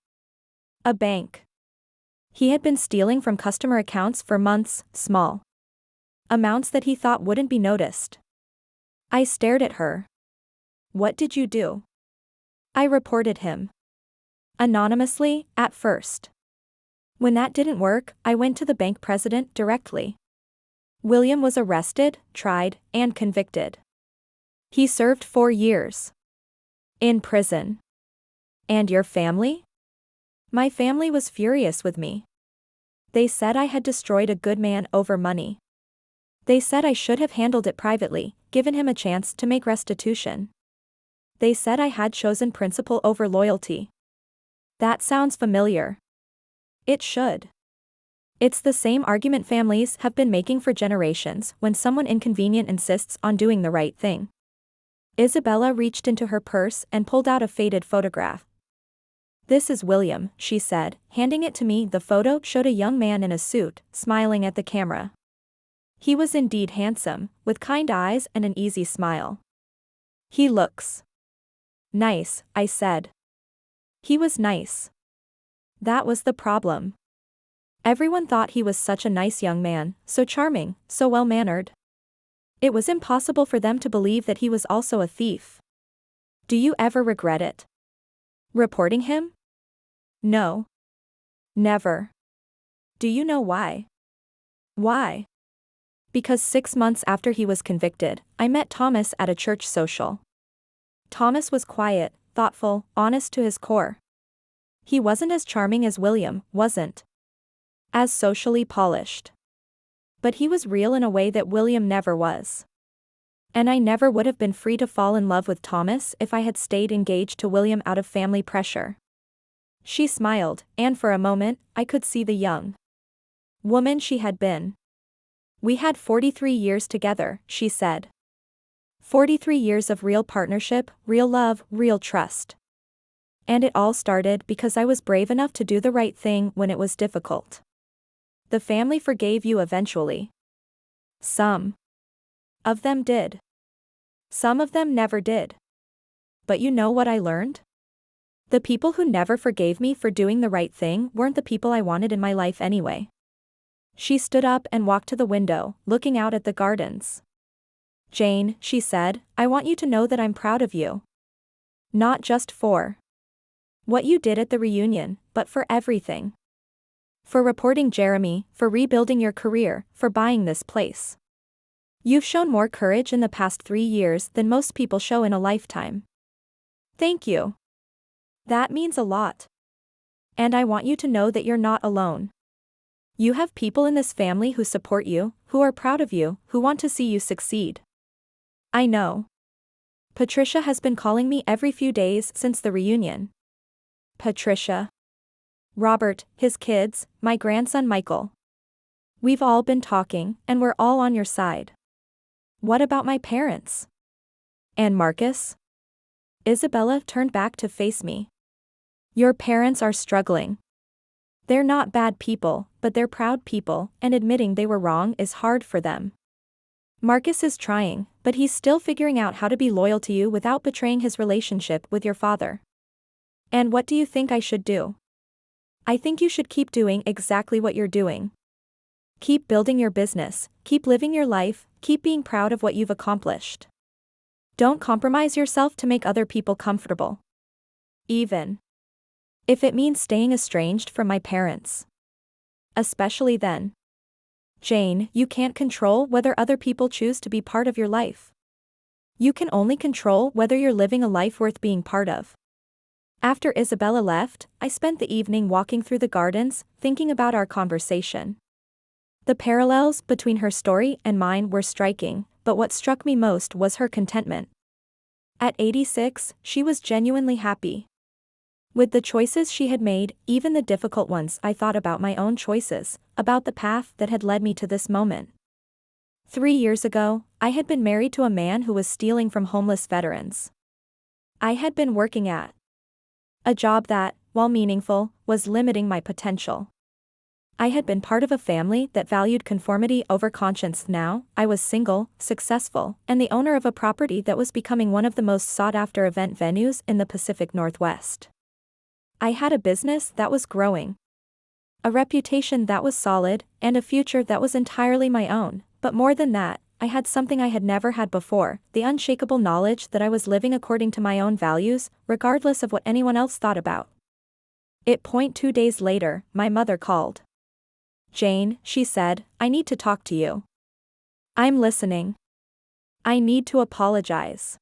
A bank. He had been stealing from customer accounts for months, small amounts that he thought wouldn't be noticed." I stared at her. "What did you do?" "I reported him. Anonymously, at first. When that didn't work, I went to the bank president directly. William was arrested, tried, and convicted. He served 4 years in prison." "And your family?" "My family was furious with me. They said I had destroyed a good man over money. They said I should have handled it privately, given him a chance to make restitution. They said I had chosen principle over loyalty." That sounds familiar. It should. It's the same argument families have been making for generations when someone inconvenient insists on doing the right thing. Isabella reached into her purse and pulled out a faded photograph. "This is William," she said, handing it to me. The photo showed a young man in a suit, smiling at the camera. He was indeed handsome, with kind eyes and an easy smile. "He looks nice," I said. He was nice. That was the problem. Everyone thought he was such a nice young man, so charming, so well-mannered. It was impossible for them to believe that he was also a thief. "Do you ever regret it?" "Reporting him?" "No. Never." "Do you know why?" "Why?" "Because 6 months after he was convicted, I met Thomas at a church social. Thomas was quiet, thoughtful, honest to his core. He wasn't as charming as William, wasn't as socially polished. But he was real in a way that William never was. And I never would have been free to fall in love with Thomas if I had stayed engaged to William out of family pressure." She smiled, and for a moment, I could see the young woman she had been. "We had 43 years together," she said. 43 years of real partnership, real love, real trust. And it all started because I was brave enough to do the right thing when it was difficult. The family forgave you eventually. Some of them did. Some of them never did. But you know what I learned? The people who never forgave me for doing the right thing weren't the people I wanted in my life anyway. She stood up and walked to the window, looking out at the gardens. Jane, she said, I want you to know that I'm proud of you. Not just for what you did at the reunion, but for everything. For reporting Jeremy, for rebuilding your career, for buying this place. You've shown more courage in the past 3 years than most people show in a lifetime. Thank you. That means a lot. And I want you to know that you're not alone. You have people in this family who support you, who are proud of you, who want to see you succeed. I know. Patricia has been calling me every few days since the reunion. Patricia. Robert, his kids, my grandson Michael. We've all been talking, and we're all on your side. What about my parents? And Marcus? Isabella turned back to face me. Your parents are struggling. They're not bad people, but they're proud people, and admitting they were wrong is hard for them. Marcus is trying, but he's still figuring out how to be loyal to you without betraying his relationship with your father. And what do you think I should do? I think you should keep doing exactly what you're doing. Keep building your business, keep living your life, keep being proud of what you've accomplished. Don't compromise yourself to make other people comfortable. Even if it means staying estranged from my parents. Especially then. Jane, you can't control whether other people choose to be part of your life. You can only control whether you're living a life worth being part of. After Isabella left, I spent the evening walking through the gardens, thinking about our conversation. The parallels between her story and mine were striking, but what struck me most was her contentment. At 86, she was genuinely happy. With the choices she had made, even the difficult ones, I thought about my own choices, about the path that had led me to this moment. 3 years ago, I had been married to a man who was stealing from homeless veterans. I had been working at a job that, while meaningful, was limiting my potential. I had been part of a family that valued conformity over conscience. Now, I was single, successful, and the owner of a property that was becoming one of the most sought-after event venues in the Pacific Northwest. I had a business that was growing, a reputation that was solid, and a future that was entirely my own, but more than that, I had something I had never had before, the unshakable knowledge that I was living according to my own values, regardless of what anyone else thought about. 2 days later, my mother called. Jane, she said, I need to talk to you. I'm listening. I need to apologize.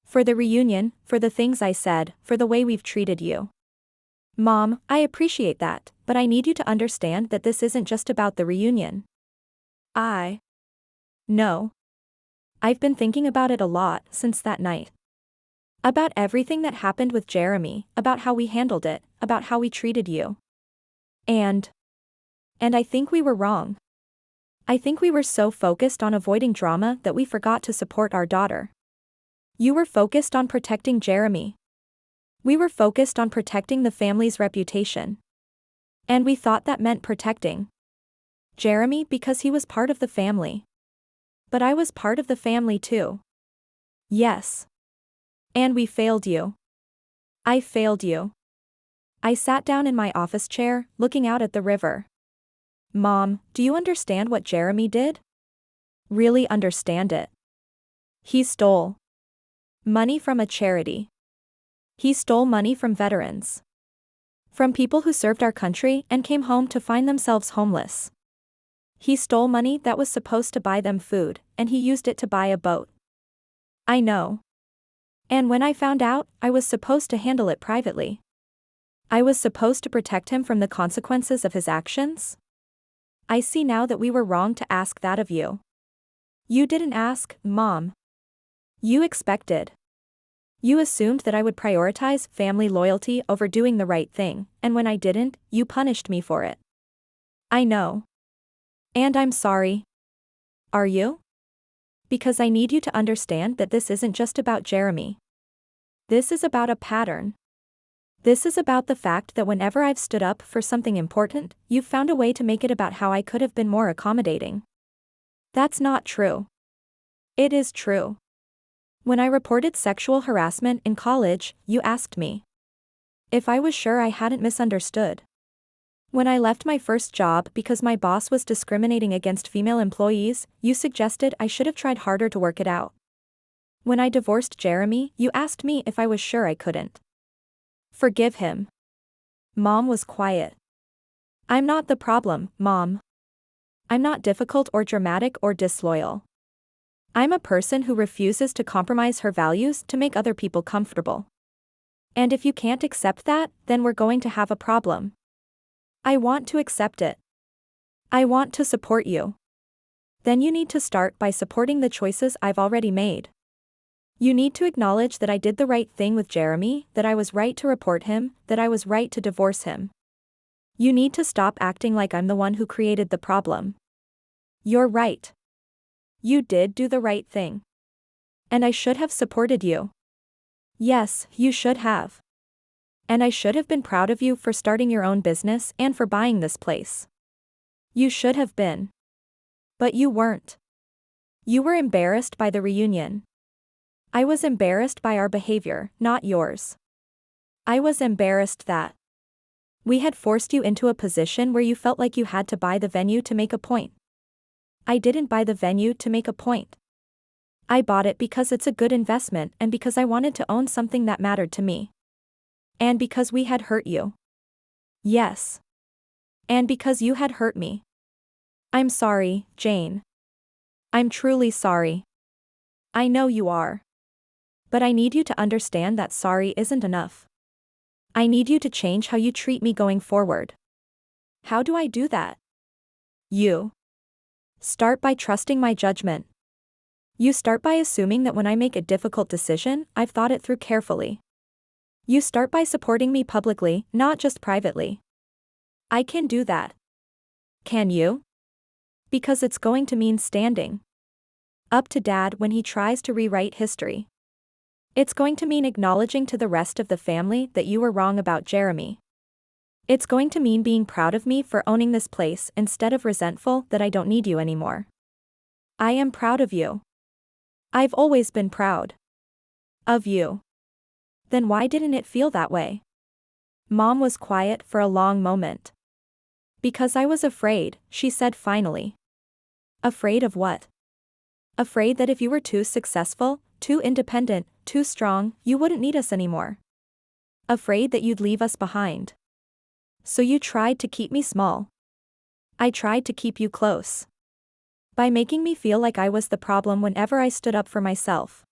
For the reunion, for the things I said, for the way we've treated you. Mom, I appreciate that, but I need you to understand that this isn't just about the reunion. No. I've been thinking about it a lot since that night. About everything that happened with Jeremy, about how we handled it, about how we treated you. And I think we were wrong. I think we were so focused on avoiding drama that we forgot to support our daughter. You were focused on protecting Jeremy. We were focused on protecting the family's reputation. And we thought that meant protecting Jeremy because he was part of the family. But I was part of the family too. Yes. And we failed you. I failed you. I sat down in my office chair, looking out at the river. Mom, do you understand what Jeremy did? Really understand it. He stole money from a charity. He stole money from veterans. From people who served our country and came home to find themselves homeless. He stole money that was supposed to buy them food, and he used it to buy a boat. I know. And when I found out, I was supposed to handle it privately. I was supposed to protect him from the consequences of his actions. I see now that we were wrong to ask that of you. You didn't ask, Mom. You expected. You assumed that I would prioritize family loyalty over doing the right thing, and when I didn't, you punished me for it. I know. And I'm sorry. Are you? Because I need you to understand that this isn't just about Jeremy. This is about a pattern. This is about the fact that whenever I've stood up for something important, you've found a way to make it about how I could have been more accommodating. That's not true. It is true. When I reported sexual harassment in college, you asked me if I was sure I hadn't misunderstood. When I left my first job because my boss was discriminating against female employees, you suggested I should have tried harder to work it out. When I divorced Jeremy, you asked me if I was sure I couldn't forgive him. Mom was quiet. I'm not the problem, Mom. I'm not difficult or dramatic or disloyal. I'm a person who refuses to compromise her values to make other people comfortable. And if you can't accept that, then we're going to have a problem. I want to accept it. I want to support you. Then you need to start by supporting the choices I've already made. You need to acknowledge that I did the right thing with Jeremy, that I was right to report him, that I was right to divorce him. You need to stop acting like I'm the one who created the problem. You're right. You did do the right thing. And I should have supported you. Yes, you should have. And I should have been proud of you for starting your own business and for buying this place. You should have been. But you weren't. You were embarrassed by the reunion. I was embarrassed by our behavior, not yours. I was embarrassed that we had forced you into a position where you felt like you had to buy the venue to make a point. I didn't buy the venue to make a point. I bought it because it's a good investment and because I wanted to own something that mattered to me. And because we had hurt you. Yes. And because you had hurt me. I'm sorry, Jane. I'm truly sorry. I know you are. But I need you to understand that sorry isn't enough. I need you to change how you treat me going forward. How do I do that? You start by trusting my judgment. You start by assuming that when I make a difficult decision, I've thought it through carefully. You start by supporting me publicly, not just privately. I can do that. Can you? Because it's going to mean standing up to Dad when he tries to rewrite history. It's going to mean acknowledging to the rest of the family that you were wrong about Jeremy. It's going to mean being proud of me for owning this place instead of resentful that I don't need you anymore. I am proud of you. I've always been proud of you. Then why didn't it feel that way? Mom was quiet for a long moment. Because I was afraid, she said finally. Afraid of what? Afraid that if you were too successful, too independent, too strong, you wouldn't need us anymore. Afraid that you'd leave us behind. So you tried to keep me small. I tried to keep you close. By making me feel like I was the problem whenever I stood up for myself.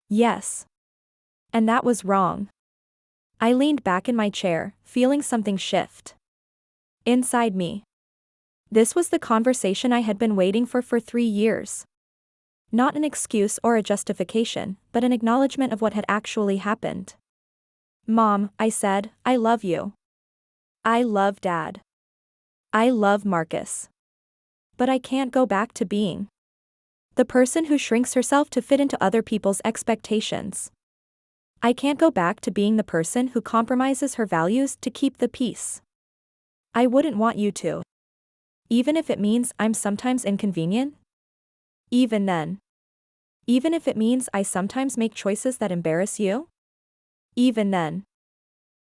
Yes. And that was wrong. I leaned back in my chair, feeling something shift inside me. This was the conversation I had been waiting for 3 years. Not an excuse or a justification, but an acknowledgement of what had actually happened. Mom, I said, I love you. I love Dad. I love Marcus. But I can't go back to being the person who shrinks herself to fit into other people's expectations. I can't go back to being the person who compromises her values to keep the peace. I wouldn't want you to. Even if it means I'm sometimes inconvenient? Even then. Even if it means I sometimes make choices that embarrass you? Even then.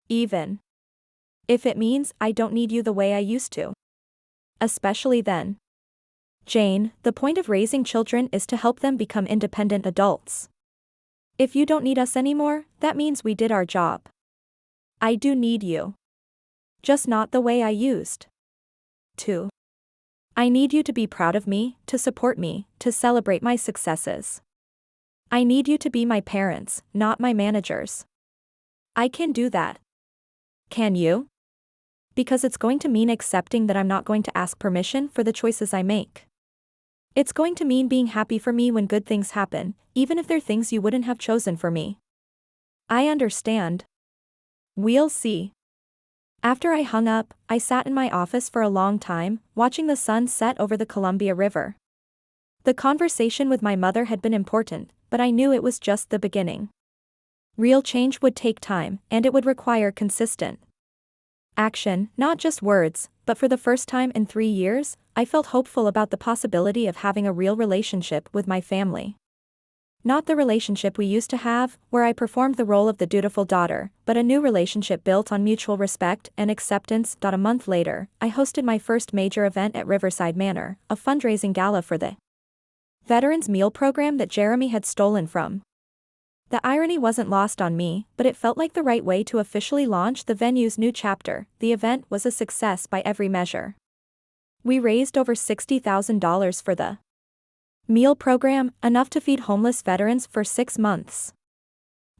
Even if it means I don't need you the way I used to. Especially then. Jane, the point of raising children is to help them become independent adults. If you don't need us anymore, that means we did our job. I do need you. Just not the way I used to. I need you to be proud of me, to support me, to celebrate my successes. I need you to be my parents, not my managers. I can do that. Can you? Because it's going to mean accepting that I'm not going to ask permission for the choices I make. It's going to mean being happy for me when good things happen, even if they're things you wouldn't have chosen for me. I understand. We'll see. After I hung up, I sat in my office for a long time, watching the sun set over the Columbia River. The conversation with my mother had been important, but I knew it was just the beginning. Real change would take time, and it would require consistent action, not just words, but for the first time in 3 years, I felt hopeful about the possibility of having a real relationship with my family. Not the relationship we used to have, where I performed the role of the dutiful daughter, but a new relationship built on mutual respect and acceptance. A month later, I hosted my first major event at Riverside Manor, a fundraising gala for the Veterans Meal Program that Jeremy had stolen from. The irony wasn't lost on me, but it felt like the right way to officially launch the venue's new chapter. The event was a success by every measure. We raised over $60,000 for the meal program, enough to feed homeless veterans for 6 months.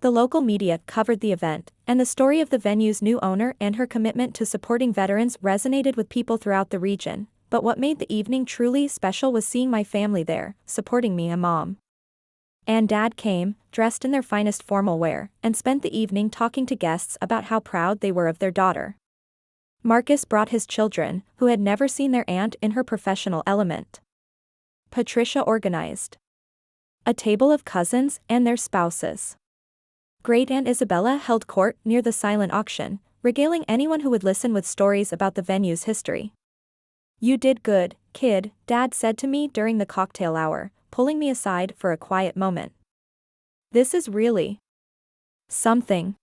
The local media covered the event, and the story of the venue's new owner and her commitment to supporting veterans resonated with people throughout the region. But what made the evening truly special was seeing my family there, supporting me. Mom and Dad came, dressed in their finest formal wear, and spent the evening talking to guests about how proud they were of their daughter. Marcus brought his children, who had never seen their aunt in her professional element. Patricia organized a table of cousins and their spouses. Great Aunt Isabella held court near the silent auction, regaling anyone who would listen with stories about the venue's history. "You did good, kid," Dad said to me during the cocktail hour, pulling me aside for a quiet moment. "This is really something."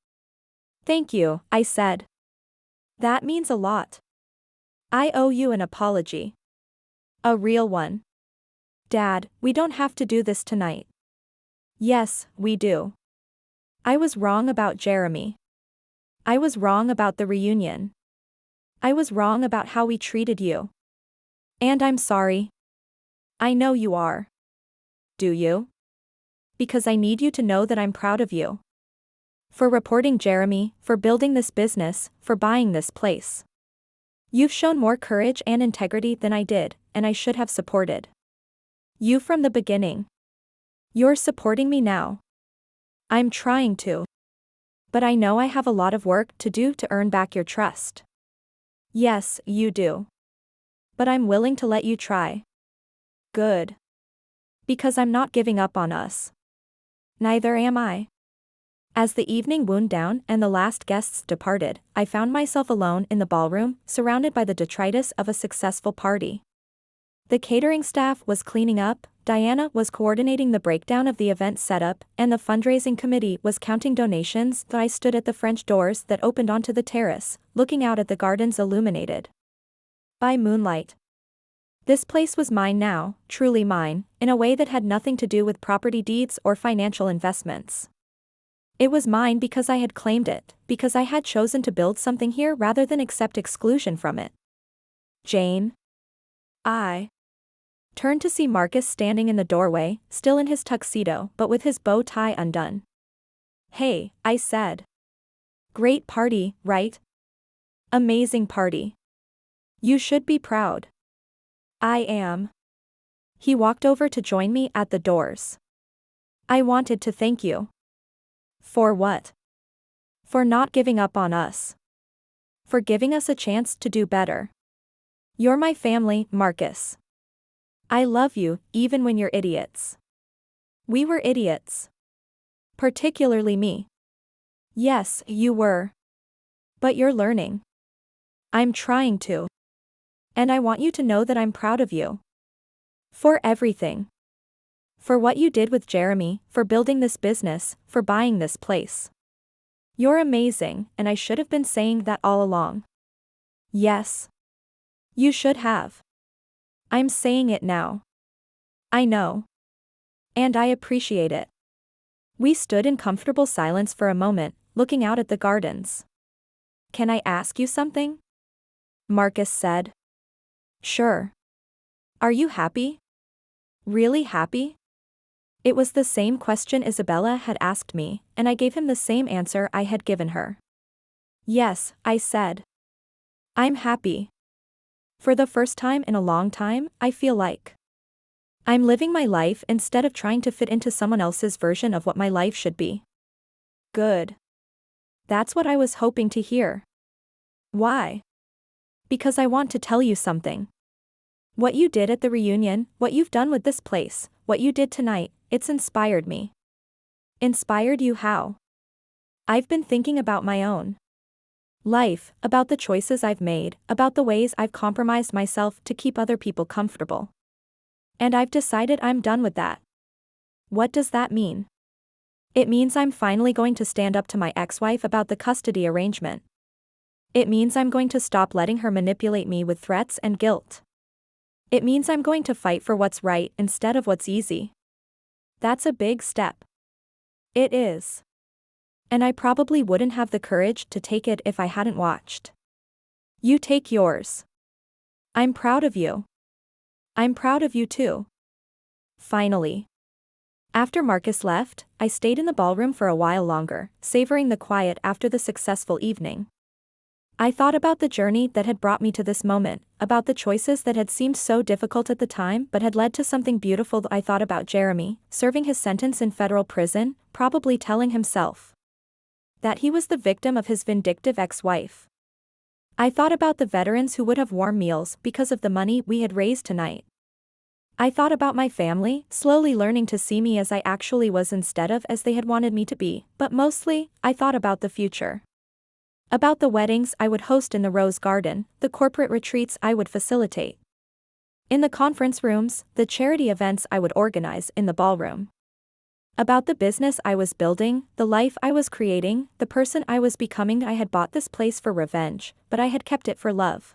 "Thank you," I said. "That means a lot. I owe you an apology. A real one." "Dad, we don't have to do this tonight." "Yes, we do. I was wrong about Jeremy. I was wrong about the reunion. I was wrong about how we treated you. And I'm sorry." "I know you are." "Do you?" "Because I need you to know that I'm proud of you. For reporting Jeremy, for building this business, for buying this place. You've shown more courage and integrity than I did, and I should have supported you from the beginning. You're supporting me now. I'm trying to. But I know I have a lot of work to do to earn back your trust." "Yes, you do. But I'm willing to let you try." "Good. Because I'm not giving up on us." "Neither am I." As the evening wound down and the last guests departed, I found myself alone in the ballroom, surrounded by the detritus of a successful party. The catering staff was cleaning up, Diana was coordinating the breakdown of the event setup, and the fundraising committee was counting donations. I stood at the French doors that opened onto the terrace, looking out at the gardens illuminated by moonlight. This place was mine now, truly mine, in a way that had nothing to do with property deeds or financial investments. It was mine because I had claimed it, because I had chosen to build something here rather than accept exclusion from it. "Jane?" I turned to see Marcus standing in the doorway, still in his tuxedo but with his bow tie undone. "Hey," I said. "Great party, right? Amazing party. You should be proud." "I am." He walked over to join me at the doors. "I wanted to thank you." "For what?" "For not giving up on us. For giving us a chance to do better. You're my family, Marcus. I love you, even when you're idiots." "We were idiots. Particularly me." "Yes, you were. But you're learning." "I'm trying to. And I want you to know that I'm proud of you. For everything. For what you did with Jeremy, for building this business, for buying this place. You're amazing, and I should have been saying that all along." "Yes. You should have. I'm saying it now. I know. And I appreciate it." We stood in comfortable silence for a moment, looking out at the gardens. "Can I ask you something?" Marcus said. "Sure. Are you happy? Really happy?" It was the same question Isabella had asked me, and I gave him the same answer I had given her. "Yes," I said. "I'm happy. For the first time in a long time, I feel like I'm living my life instead of trying to fit into someone else's version of what my life should be." "Good. That's what I was hoping to hear." "Why?" "Because I want to tell you something. What you did at the reunion, what you've done with this place, what you did tonight, it's inspired me." "Inspired you how?" I've been thinking about my own life, about the choices I've made, about the ways I've compromised myself to keep other people comfortable. And I've decided I'm done with that. What does that mean? It means I'm finally going to stand up to my ex-wife about the custody arrangement. It means I'm going to stop letting her manipulate me with threats and guilt. It means I'm going to fight for what's right instead of what's easy. That's a big step. It is. And I probably wouldn't have the courage to take it if I hadn't watched you take yours. I'm proud of you. I'm proud of you too. Finally. After Marcus left, I stayed in the ballroom for a while longer, savoring the quiet after the successful evening. I thought about the journey that had brought me to this moment, about the choices that had seemed so difficult at the time but had led to something beautiful. I thought about Jeremy, serving his sentence in federal prison, probably telling himself that he was the victim of his vindictive ex-wife. I thought about the veterans who would have warm meals because of the money we had raised tonight. I thought about my family, slowly learning to see me as I actually was instead of as they had wanted me to be, but mostly, I thought about the future. About the weddings I would host in the Rose Garden, the corporate retreats I would facilitate in the conference rooms, the charity events I would organize in the ballroom. About the business I was building, the life I was creating, the person I was becoming. I had bought this place for revenge, but I had kept it for love.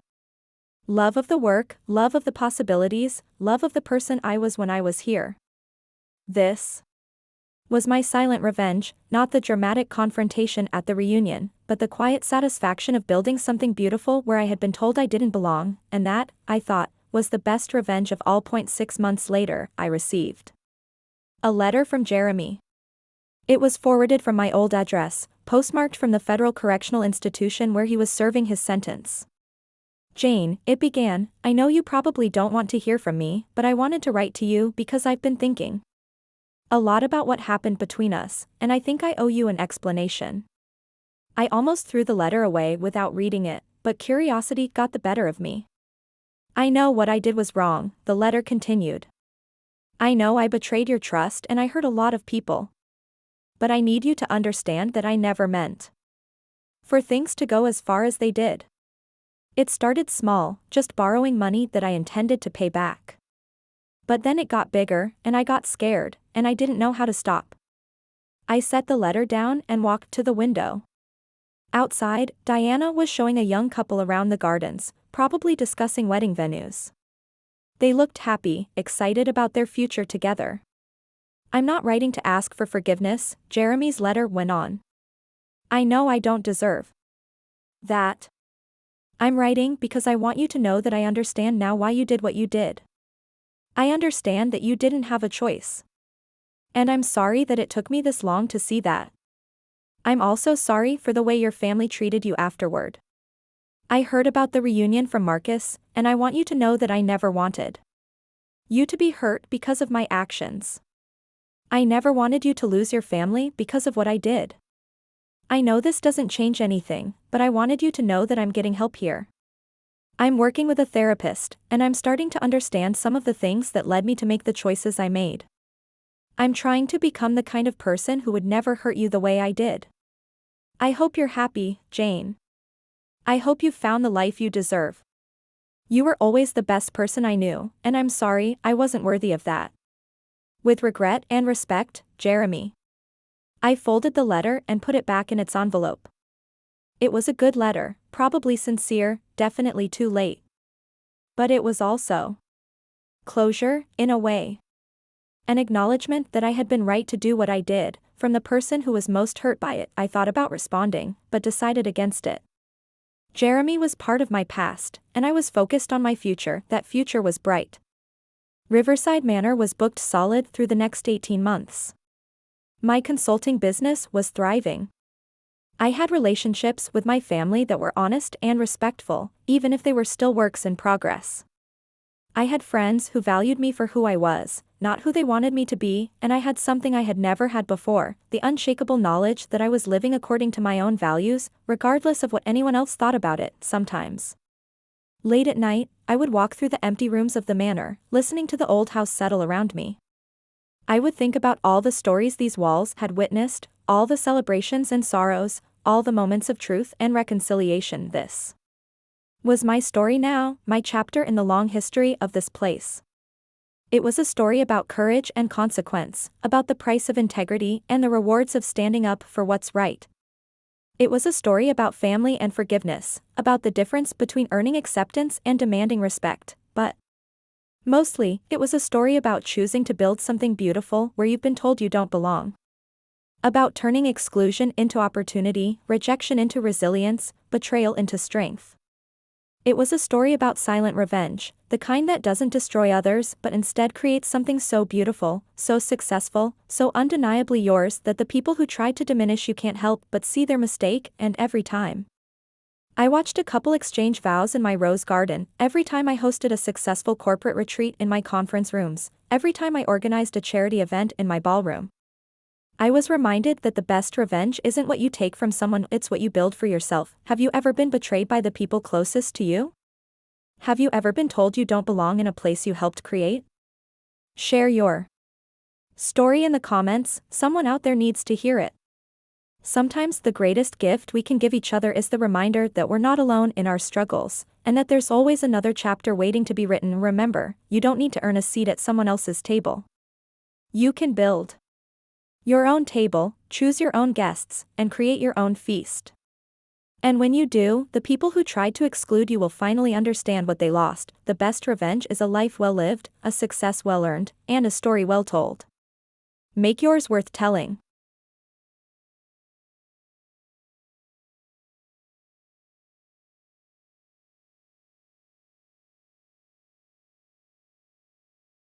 Love of the work, love of the possibilities, love of the person I was when I was here. This was my silent revenge, not the dramatic confrontation at the reunion, but the quiet satisfaction of building something beautiful where I had been told I didn't belong, and that, I thought, was the best revenge of all. 6 months later, I received a letter from Jeremy. It was forwarded from my old address, postmarked from the Federal Correctional Institution where he was serving his sentence. Jane, it began, I know you probably don't want to hear from me, but I wanted to write to you because I've been thinking a lot about what happened between us, and I think I owe you an explanation. I almost threw the letter away without reading it, but curiosity got the better of me. I know what I did was wrong, the letter continued. I know I betrayed your trust and I hurt a lot of people. But I need you to understand that I never meant for things to go as far as they did. It started small, just borrowing money that I intended to pay back. But then it got bigger, and I got scared, and I didn't know how to stop. I set the letter down and walked to the window. Outside, Diana was showing a young couple around the gardens, probably discussing wedding venues. They looked happy, excited about their future together. I'm not writing to ask for forgiveness, Jeremy's letter went on. I know I don't deserve that. I'm writing because I want you to know that I understand now why you did what you did. I understand that you didn't have a choice. And I'm sorry that it took me this long to see that. I'm also sorry for the way your family treated you afterward. I heard about the reunion from Marcus, and I want you to know that I never wanted you to be hurt because of my actions. I never wanted you to lose your family because of what I did. I know this doesn't change anything, but I wanted you to know that I'm getting help here. I'm working with a therapist, and I'm starting to understand some of the things that led me to make the choices I made. I'm trying to become the kind of person who would never hurt you the way I did. I hope you're happy, Jane. I hope you've found the life you deserve. You were always the best person I knew, and I'm sorry I wasn't worthy of that. With regret and respect, Jeremy. I folded the letter and put it back in its envelope. It was a good letter, probably sincere, definitely too late. But it was also closure, in a way. An acknowledgement that I had been right to do what I did, from the person who was most hurt by it. I thought about responding, but decided against it. Jeremy was part of my past, and I was focused on my future. That future was bright. Riverside Manor was booked solid through the next 18 months. My consulting business was thriving. I had relationships with my family that were honest and respectful, even if they were still works in progress. I had friends who valued me for who I was, not who they wanted me to be, and I had something I had never had before, the unshakable knowledge that I was living according to my own values, regardless of what anyone else thought about it. Sometimes, late at night, I would walk through the empty rooms of the manor, listening to the old house settle around me. I would think about all the stories these walls had witnessed, all the celebrations and sorrows, all the moments of truth and reconciliation. This was my story now, my chapter in the long history of this place. It was a story about courage and consequence, about the price of integrity and the rewards of standing up for what's right. It was a story about family and forgiveness, about the difference between earning acceptance and demanding respect, but mostly, it was a story about choosing to build something beautiful where you've been told you don't belong. About turning exclusion into opportunity, rejection into resilience, betrayal into strength. It was a story about silent revenge, the kind that doesn't destroy others but instead creates something so beautiful, so successful, so undeniably yours that the people who tried to diminish you can't help but see their mistake. And every time I watched a couple exchange vows in my rose garden, every time I hosted a successful corporate retreat in my conference rooms, every time I organized a charity event in my ballroom, I was reminded that the best revenge isn't what you take from someone, it's what you build for yourself. Have you ever been betrayed by the people closest to you? Have you ever been told you don't belong in a place you helped create? Share your story in the comments, someone out there needs to hear it. Sometimes the greatest gift we can give each other is the reminder that we're not alone in our struggles, and that there's always another chapter waiting to be written. Remember, you don't need to earn a seat at someone else's table. You can build your own table, choose your own guests, and create your own feast. And when you do, the people who tried to exclude you will finally understand what they lost. The best revenge is a life well lived, a success well earned, and a story well told. Make yours worth telling.